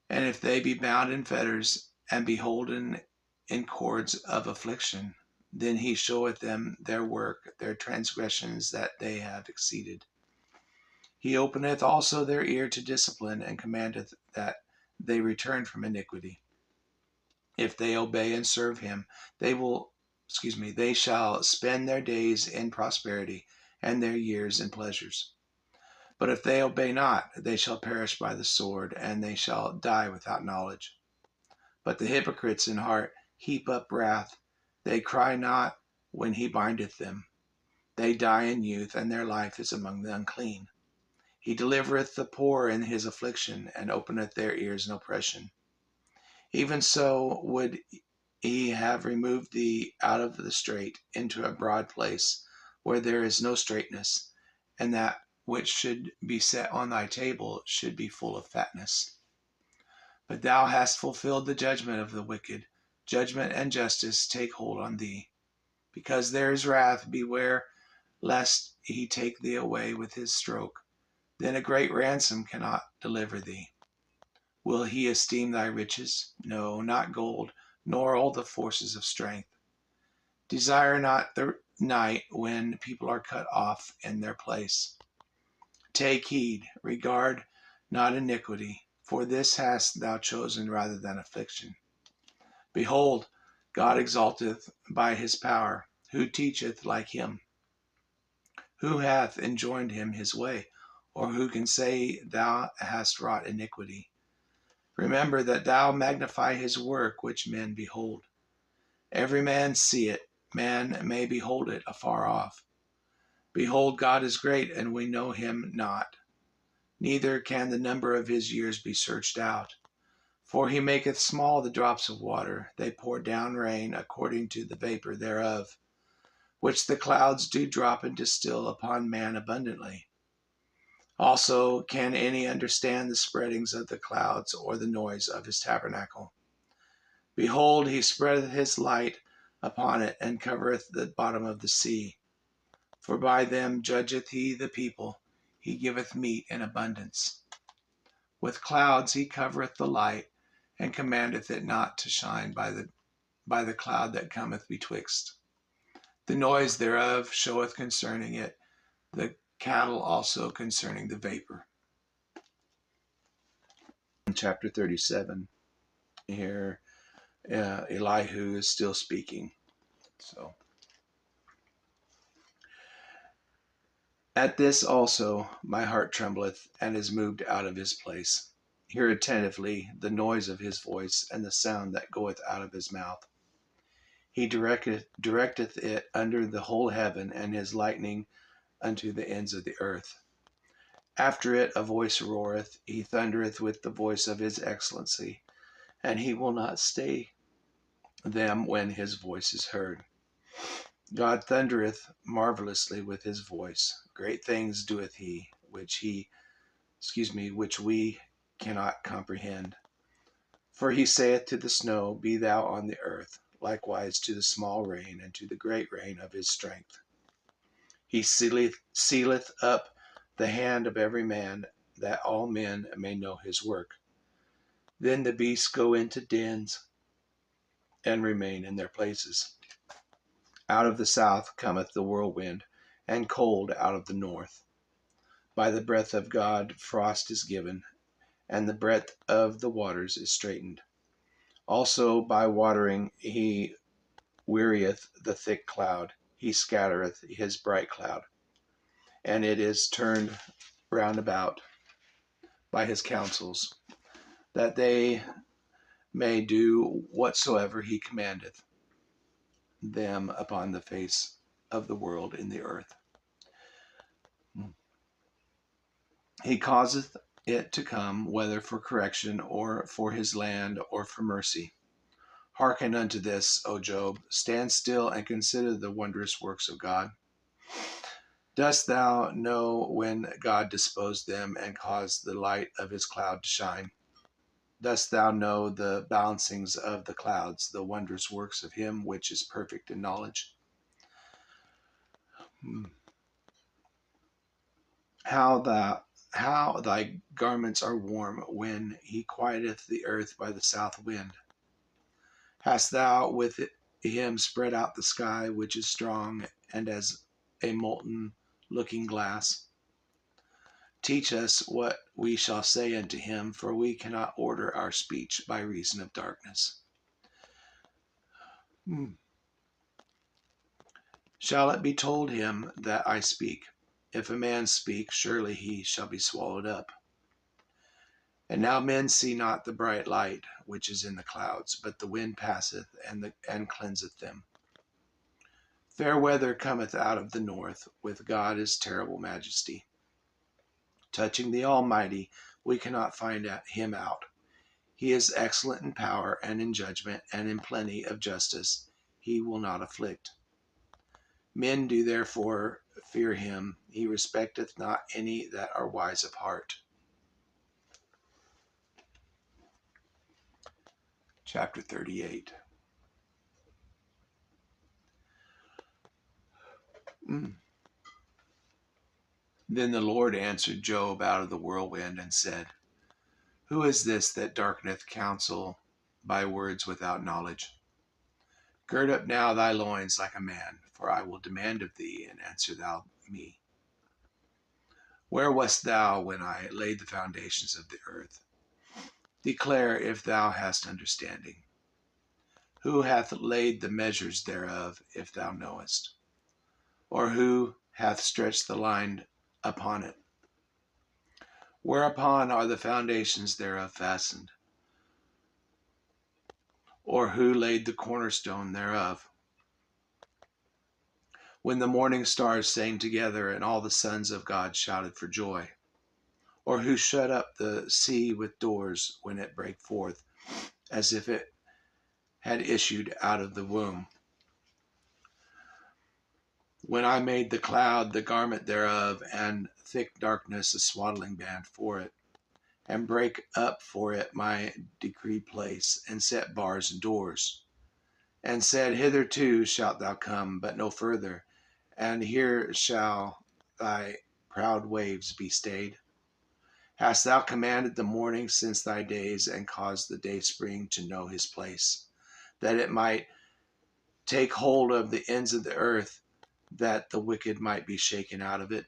And if they be bound in fetters, and beholden in cords of affliction, then he showeth them their work, their transgressions that they have exceeded. He openeth also their ear to discipline, and commandeth that they return from iniquity. If they obey and serve him, they shall spend their days in prosperity, and their years in pleasures. But if they obey not, they shall perish by the sword, and they shall die without knowledge. But the hypocrites in heart heap up wrath. They cry not when he bindeth them. They die in youth, and their life is among the unclean. He delivereth the poor in his affliction, and openeth their ears in oppression. Even so would he have removed thee out of the strait into a broad place, where there is no straightness, and that which should be set on thy table should be full of fatness. But thou hast fulfilled the judgment of the wicked. Judgment and justice take hold on thee. Because there is wrath, beware lest he take thee away with his stroke. Then a great ransom cannot deliver thee. Will he esteem thy riches? No, not gold, nor all the forces of strength. Desire not the night when people are cut off in their place. Take heed, regard not iniquity, for this hast thou chosen rather than affliction. Behold, God exalteth by his power. Who teacheth like him? Who hath enjoined him his way? Or who can say thou hast wrought iniquity? Remember that thou magnify his work which men behold. Every man see it, man may behold it afar off. Behold, God is great, and we know him not. Neither can the number of his years be searched out. For he maketh small the drops of water, they pour down rain according to the vapor thereof, which the clouds do drop and distill upon man abundantly. Also can any understand the spreadings of the clouds, or the noise of his tabernacle? Behold, he spreadeth his light upon it, and covereth the bottom of the sea. For by them judgeth he the people, he giveth meat in abundance. With clouds he covereth the light, and commandeth it not to shine by the cloud that cometh betwixt. The noise thereof showeth concerning it, the cattle also concerning the vapor. In chapter 37, here Elihu is still speaking. So, at this also my heart trembleth, and is moved out of his place. Hear attentively the noise of his voice, and the sound that goeth out of his mouth. He directeth it under the whole heaven, and his lightning unto the ends of the earth. After it a voice roareth, he thundereth with the voice of his excellency, and he will not stay them when his voice is heard. God thundereth marvelously with his voice. Great things doeth he, which we cannot comprehend. For he saith to the snow, Be thou on the earth. likewise to the small rain and to the great rain of his strength. He sealeth up the hand of every man, that all men may know his work. Then the beasts go into dens and remain in their places. Out of the south cometh the whirlwind, and cold out of the north. By the breath of God frost is given, and the breadth of the waters is straitened. Also by watering he wearieth the thick cloud, he scattereth his bright cloud, and it is turned round about by his counsels, that they may do whatsoever he commandeth them upon the face of the world in the earth. He causeth it to come, whether for correction, or for his land, or for mercy. Hearken unto this, O Job. Stand still and consider the wondrous works of God. Dost thou know when God disposed them and caused the light of his cloud to shine? Dost thou know the balancings of the clouds, the wondrous works of him which is perfect in knowledge? How thy garments are warm when he quieteth the earth by the south wind. Hast thou with him spread out the sky, which is strong and as a molten looking glass? Teach us what we shall say unto him, for we cannot order our speech by reason of darkness. Shall it be told him that I speak? If a man speak, surely he shall be swallowed up. And now men see not the bright light which is in the clouds, but the wind passeth and cleanseth them. Fair weather cometh out of the north, with God is terrible majesty. Touching the Almighty, we cannot find him out. He is excellent in power and in judgment, and in plenty of justice. He will not afflict. Men do therefore fear him. He respecteth not any that are wise of heart. Chapter 38. Then the Lord answered Job out of the whirlwind and said, Who is this that darkeneth counsel by words without knowledge? Gird up now thy loins like a man, for I will demand of thee, and answer thou me. Where wast thou when I laid the foundations of the earth? Declare if thou hast understanding. Who hath laid the measures thereof, if thou knowest? Or who hath stretched the line upon it? Whereupon are the foundations thereof fastened? Or who laid the cornerstone thereof? When the morning stars sang together, and all the sons of God shouted for joy? Or who shut up the sea with doors when it brake forth, as if it had issued out of the womb? When I made the cloud the garment thereof, and thick darkness a swaddling band for it, and brake up for it my decreed place, and set bars and doors, and said, Hitherto shalt thou come, but no further, and here shall thy proud waves be stayed? Hast thou commanded the morning since thy days, and caused the dayspring to know his place, that it might take hold of the ends of the earth, that the wicked might be shaken out of it?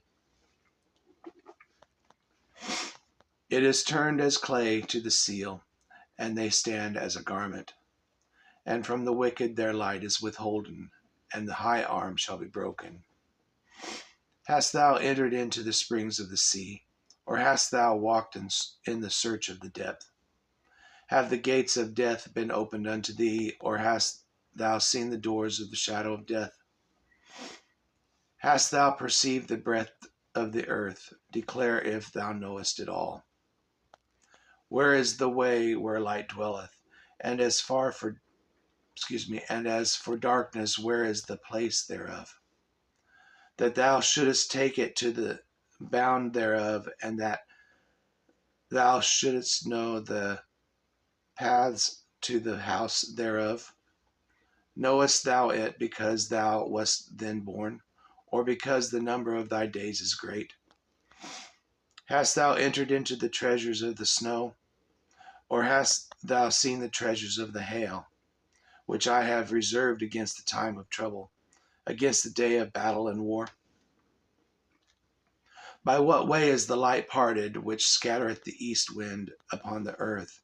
It is turned as clay to the seal, and they stand as a garment. And from the wicked their light is withholden, and the high arm shall be broken. Hast thou entered into the springs of the sea, or hast thou walked in the search of the depth? Have the gates of death been opened unto thee, or hast thou seen the doors of the shadow of death? Hast thou perceived the breadth of the earth? Declare if thou knowest it all. Where is the way where light dwelleth? And as for darkness, where is the place thereof? That thou shouldest take it to the bound thereof, and that thou shouldest know the paths to the house thereof. Knowest thou it because thou wast then born, or because the number of thy days is great? Hast thou entered into the treasures of the snow, or hast thou seen the treasures of the hail, which I have reserved against the time of trouble, against the day of battle and war? By what way is the light parted, which scattereth the east wind upon the earth?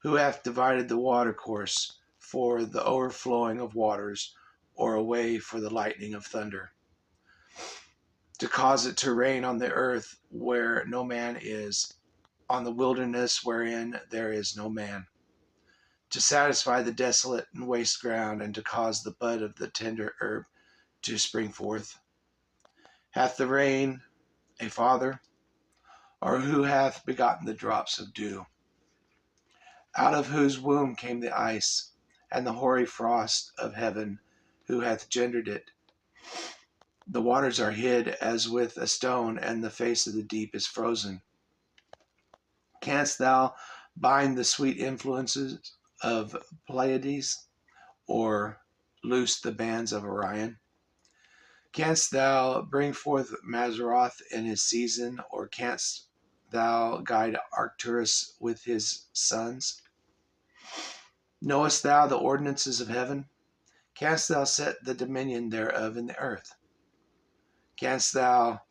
Who hath divided the watercourse for the overflowing of waters, or a way for the lightning of thunder? To cause it to rain on the earth where no man is, on the wilderness wherein there is no man, to satisfy the desolate and waste ground, and to cause the bud of the tender herb to spring forth? Hath the rain a father, or who hath begotten the drops of dew? Out of whose womb came the ice, and the hoary frost of heaven? Who hath gendered it? The waters are hid as with a stone, and the face of the deep is frozen. Canst thou bind the sweet influences of Pleiades, or loose the bands of Orion? Canst thou bring forth Mazzaroth in his season, or canst thou guide Arcturus with his sons? Knowest thou the ordinances of heaven? Canst thou set the dominion thereof in the earth? Canst thou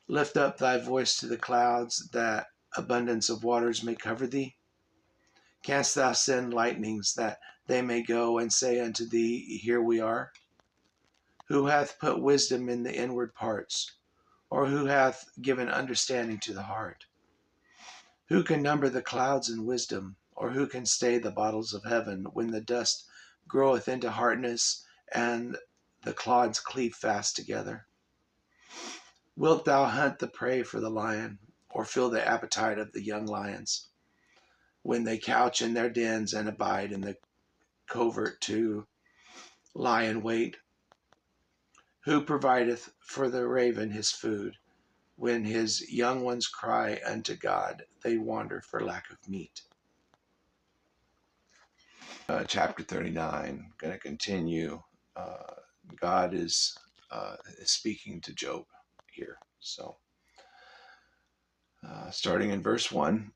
lift up thy voice to the clouds, that abundance of waters may cover thee? Canst thou send lightnings, that they may go and say unto thee, Here we are? Who hath put wisdom in the inward parts, or who hath given understanding to the heart? Who can number the clouds in wisdom, or who can stay the bottles of heaven, when the dust groweth into hardness, and the clods cleave fast together? Wilt thou hunt the prey for the lion, or fill the appetite of the young lions, when they couch in their dens and abide in the covert to lie in wait? Who provideth for the raven his food? When his young ones cry unto God, they wander for lack of meat. Chapter 39, going to continue. God is speaking to Job here. So, starting in verse 1.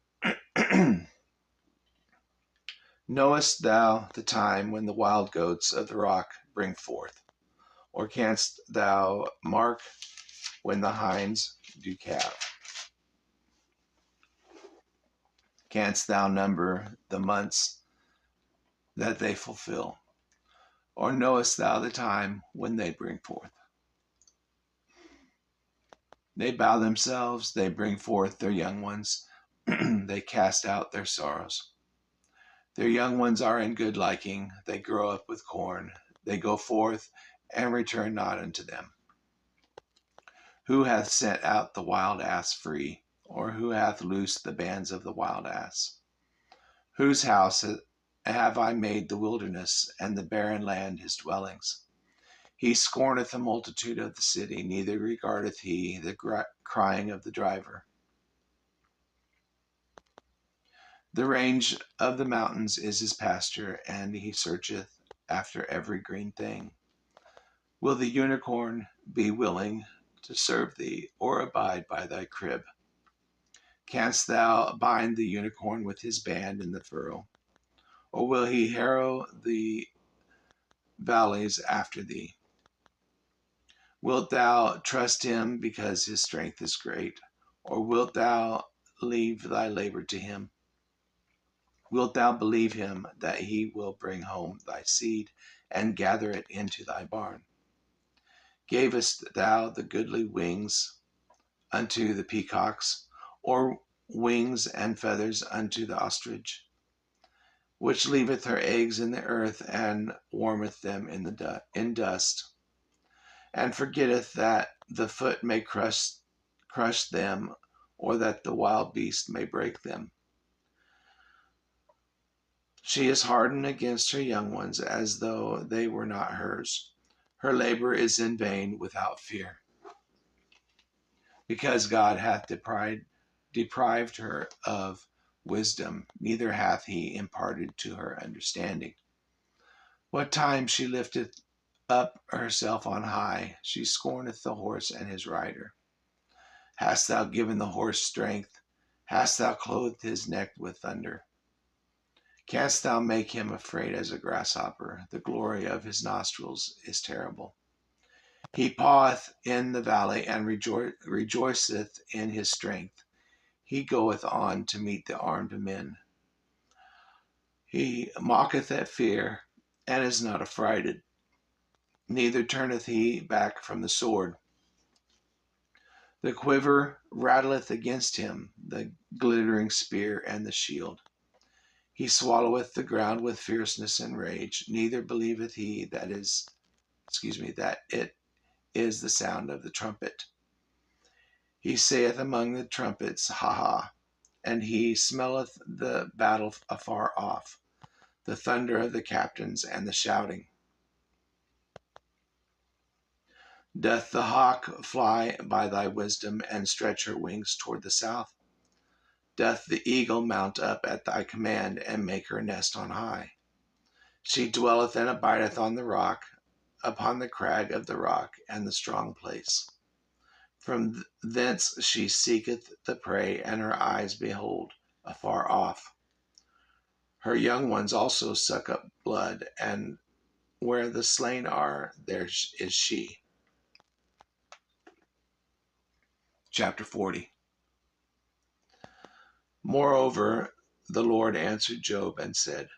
Knowest thou the time when the wild goats of the rock bring forth? Or canst thou mark when the hinds do calve? Canst thou number the months that they fulfill? Or knowest thou the time when they bring forth? They bow themselves, they bring forth their young ones, they cast out their sorrows. Their young ones are in good liking, they grow up with corn, they go forth and return not unto them. Who hath sent out the wild ass free, or who hath loosed the bands of the wild ass? Whose house have I made the wilderness, and the barren land his dwellings? He scorneth the multitude of the city, neither regardeth he the crying of the driver. The range of the mountains is his pasture, and he searcheth after every green thing. Will the unicorn be willing to serve thee, or abide by thy crib? Canst thou bind the unicorn with his band in the furrow? Or will he harrow the valleys after thee? Wilt thou trust him because his strength is great? Or wilt thou leave thy labor to him? Wilt thou believe him that he will bring home thy seed and gather it into thy barn? Gavest thou the goodly wings unto the peacocks, or wings and feathers unto the ostrich, which leaveth her eggs in the earth and warmeth them in dust, and forgetteth that the foot may crush them, or that the wild beast may break them? She is hardened against her young ones, as though they were not hers. Her labor is in vain without fear, because God hath deprived her of wisdom, neither hath he imparted to her understanding. What time she lifteth up herself on high, she scorneth the horse and his rider. Hast thou given the horse strength? Hast thou clothed his neck with thunder? Canst thou make him afraid as a grasshopper? The glory of his nostrils is terrible. He paweth in the valley and rejoiceth in his strength. He goeth on to meet the armed men. He mocketh at fear and is not affrighted, neither turneth he back from the sword. The quiver rattleth against him, the glittering spear and the shield. He swalloweth the ground with fierceness and rage, neither believeth he that it is the sound of the trumpet. He saith among the trumpets, Ha ha, and he smelleth the battle afar off, the thunder of the captains and the shouting. Doth the hawk fly by thy wisdom, and stretch her wings toward the south? Doth the eagle mount up at thy command, and make her nest on high? She dwelleth and abideth on the rock, upon the crag of the rock, and the strong place. From thence she seeketh the prey, and her eyes behold afar off. Her young ones also suck up blood, and where the slain are, there is she. Chapter 40. Moreover, the Lord answered Job and said,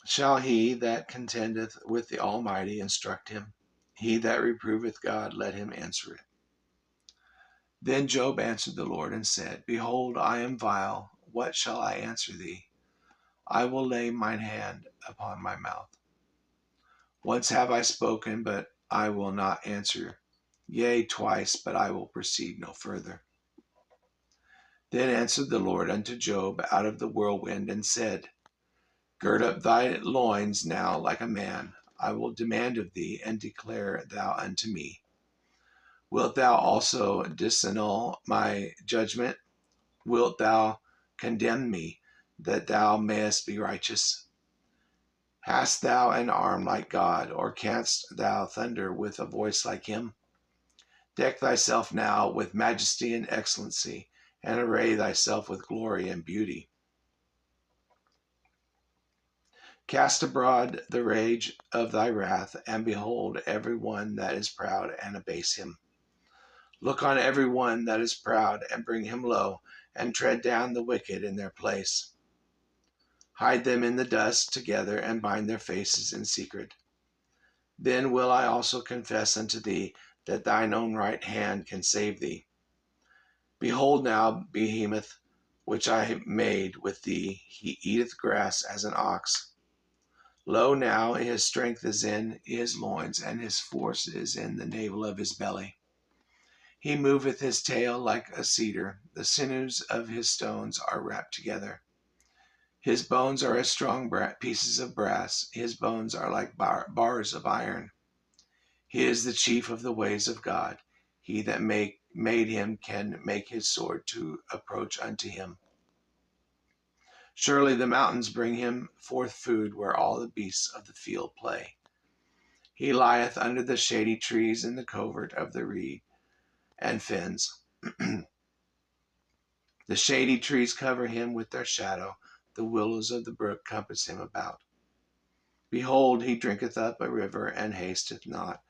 Shall he that contendeth with the Almighty instruct him? He that reproveth God, let him answer it. Then Job answered the Lord and said, Behold, I am vile. What shall I answer thee? I will lay mine hand upon my mouth. Once have I spoken, but I will not answer. Yea, twice, but I will proceed no further. Then answered the Lord unto Job out of the whirlwind and said, Gird up thy loins now like a man. I will demand of thee, and declare thou unto me. Wilt thou also disannul my judgment? Wilt thou condemn me, that thou mayest be righteous? Hast thou an arm like God, or canst thou thunder with a voice like him? Deck thyself now with majesty and excellency, and array thyself with glory and beauty. Cast abroad the rage of thy wrath, and behold every one that is proud, and abase him. Look on every one that is proud, and bring him low, and tread down the wicked in their place. Hide them in the dust together, and bind their faces in secret. Then will I also confess unto thee that thine own right hand can save thee. Behold now Behemoth, which I made with thee, he eateth grass as an ox. Lo now, his strength is in his loins, and his force is in the navel of his belly. He moveth his tail like a cedar, the sinews of his stones are wrapped together. His bones are as strong pieces of brass, his bones are like bars of iron. He is the chief of the ways of God. He that made him can make his sword to approach unto him. Surely the mountains bring him forth food, where all the beasts of the field play. He lieth under the shady trees in the covert of the reed and fens. The shady trees cover him with their shadow. The willows of the brook compass him about. Behold, he drinketh up a river, and hasteth not.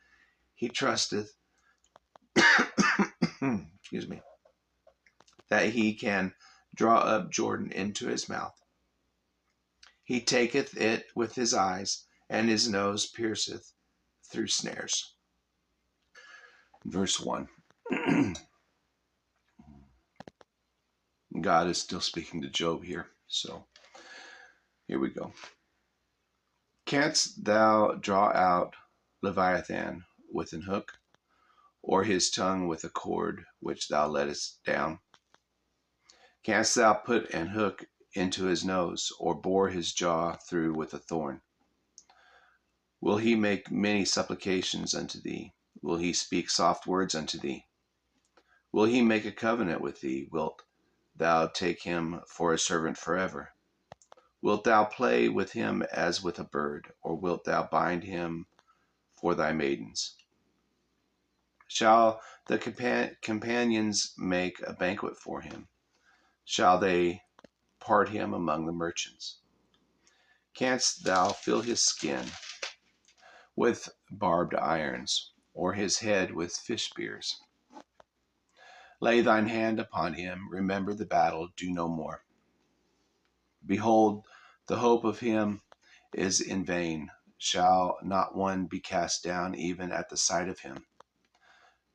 He trusteth excuse me, that he can draw up Jordan into his mouth. He taketh it with his eyes, and his nose pierceth through snares. Verse 1. God is still speaking to Job here. So here we go. Canst thou draw out Leviathan with an hook, or his tongue with a cord which thou lettest down? Canst thou put an hook into his nose, or bore his jaw through with a thorn? Will he make many supplications unto thee? Will he speak soft words unto thee? Will he make a covenant with thee? Wilt thou take him for a servant forever? Wilt thou play with him as with a bird, or wilt thou bind him for thy maidens? Shall the companions make a banquet for him? Shall they part him among the merchants? Canst thou fill his skin with barbed irons, or his head with fish spears? Lay thine hand upon him, remember the battle, do no more. Behold, the hope of him is in vain. Shall not one be cast down even at the sight of him?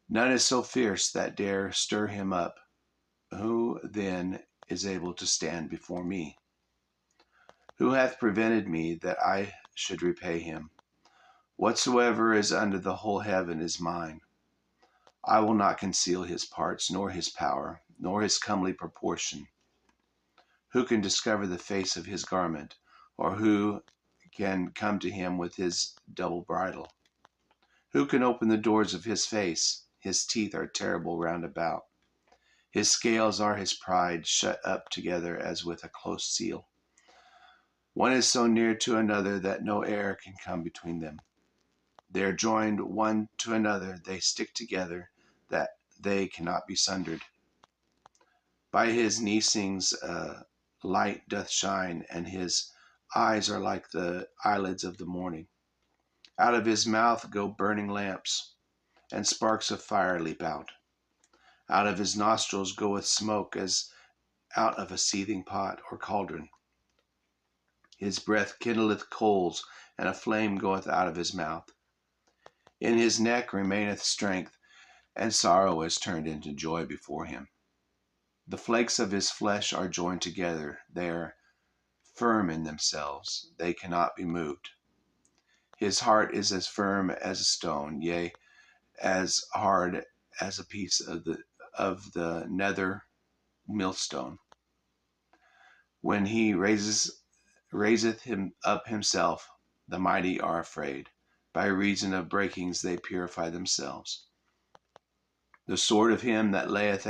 None is so fierce that dare stir him up. Who then is able to stand before me? Who hath prevented me that I should repay him? Whatsoever is under the whole heaven is mine. I will not conceal his parts, nor his power, nor his comely proportion. Who can discover the face of his garment, or who can come to him with his double bridle? Who can open the doors of his face? His teeth are terrible round about. His scales are his pride, shut up together as with a close seal. One is so near to another that no air can come between them. They are joined one to another, they stick together, that they cannot be sundered. By his neesings light doth shine, and his eyes are like the eyelids of the morning. Out of his mouth go burning lamps, and sparks of fire leap out. Out of his nostrils goeth smoke as out of a seething pot or cauldron. His breath kindleth coals, and a flame goeth out of his mouth. In his neck remaineth strength, and sorrow is turned into joy before him. The flakes of his flesh are joined together, they are firm in themselves, they cannot be moved. His heart is as firm as a stone, yea, as hard as a piece of the nether millstone. When he raiseth him up himself, the mighty are afraid. By reason of breakings they purify themselves. The sword of him that layeth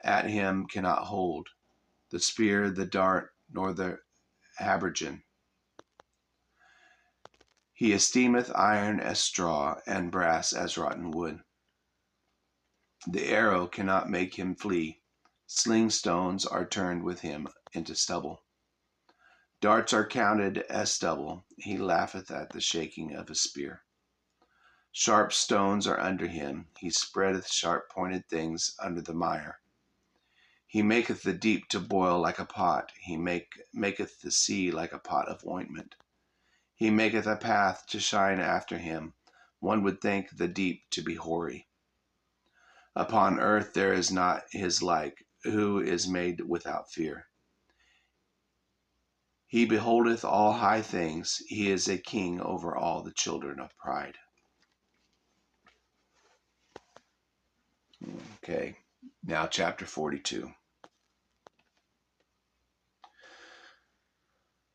at him cannot hold, the spear, the dart, nor the habergeon. He esteemeth iron as straw, and brass as rotten wood. The arrow cannot make him flee. Sling stones are turned with him into stubble. Darts are counted as stubble. He laugheth at the shaking of a spear. Sharp stones are under him. He spreadeth sharp-pointed things under the mire. He maketh the deep to boil like a pot. He maketh the sea like a pot of ointment. He maketh a path to shine after him. One would think the deep to be hoary. Upon earth there is not his like, who is made without fear. He beholdeth all high things. He is a king over all the children of pride. Okay, now chapter 42.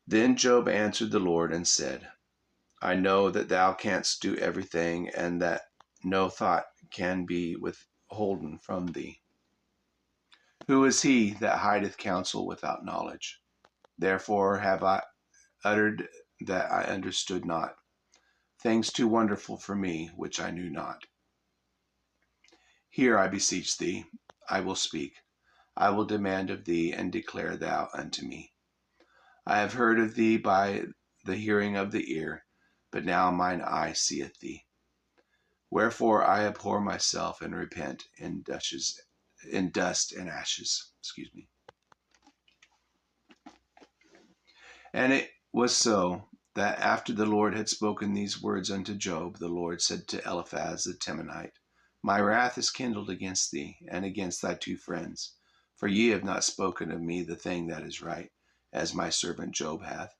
Then Job answered the Lord and said, I know that thou canst do everything, and that no thought can be withholden from thee. Who is he that hideth counsel without knowledge? Therefore have I uttered that I understood not, things too wonderful for me, which I knew not. Hear, I beseech thee, I will speak. I will demand of thee, and declare thou unto me. I have heard of thee by the hearing of the ear, but now mine eye seeth thee. Wherefore I abhor myself and repent in dust and ashes. And it was so, that after the Lord had spoken these words unto Job, the Lord said to Eliphaz the Temanite, My wrath is kindled against thee, and against thy two friends, for ye have not spoken of me the thing that is right, as my servant Job hath.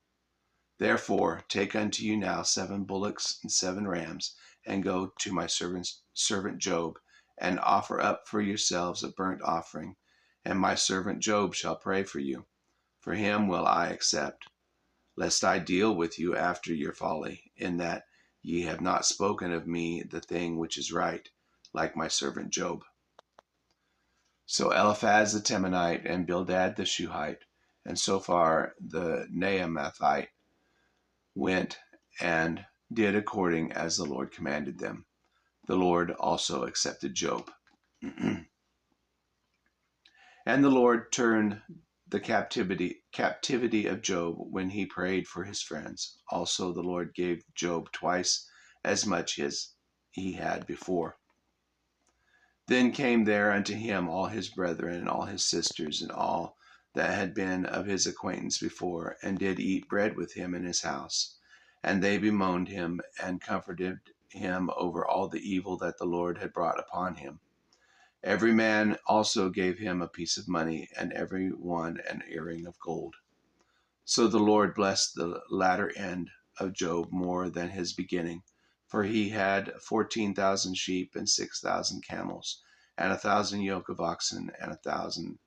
Therefore take unto you now 7 bullocks and 7 rams, and go to my servant Job, and offer up for yourselves a burnt offering, and my servant Job shall pray for you. For him will I accept, lest I deal with you after your folly, in that ye have not spoken of me the thing which is right, like my servant Job. So Eliphaz the Temanite and Bildad the Shuhite And so far the Naamathite went and did according as the Lord commanded them. The Lord also accepted Job. And the Lord turned the captivity of Job when he prayed for his friends. Also the Lord gave Job twice as much as he had before. Then came there unto him all his brethren and all his sisters and all that had been of his acquaintance before, and did eat bread with him in his house. And they bemoaned him and comforted him over all the evil that the Lord had brought upon him. Every man also gave him a piece of money, and every one an earring of gold. So the Lord blessed the latter end of Job more than his beginning, for he had 14,000 sheep and 6,000 camels, and 1,000 yoke of oxen, and 1,000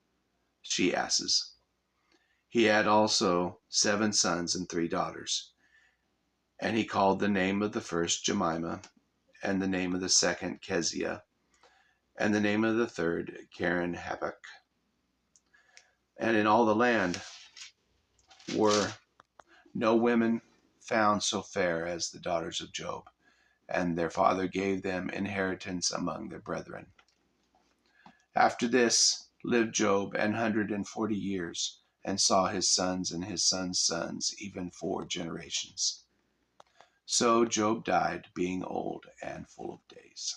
she asses. He had also 7 sons and 3 daughters. And he called the name of the first Jemimah, and the name of the second Keziah, and the name of the third Karen Hapuk. And in all the land were no women found so fair as the daughters of Job, and their father gave them inheritance among their brethren. After this lived Job 140 years, and saw his sons and his sons' sons, even 4 generations. So Job died, being old and full of days.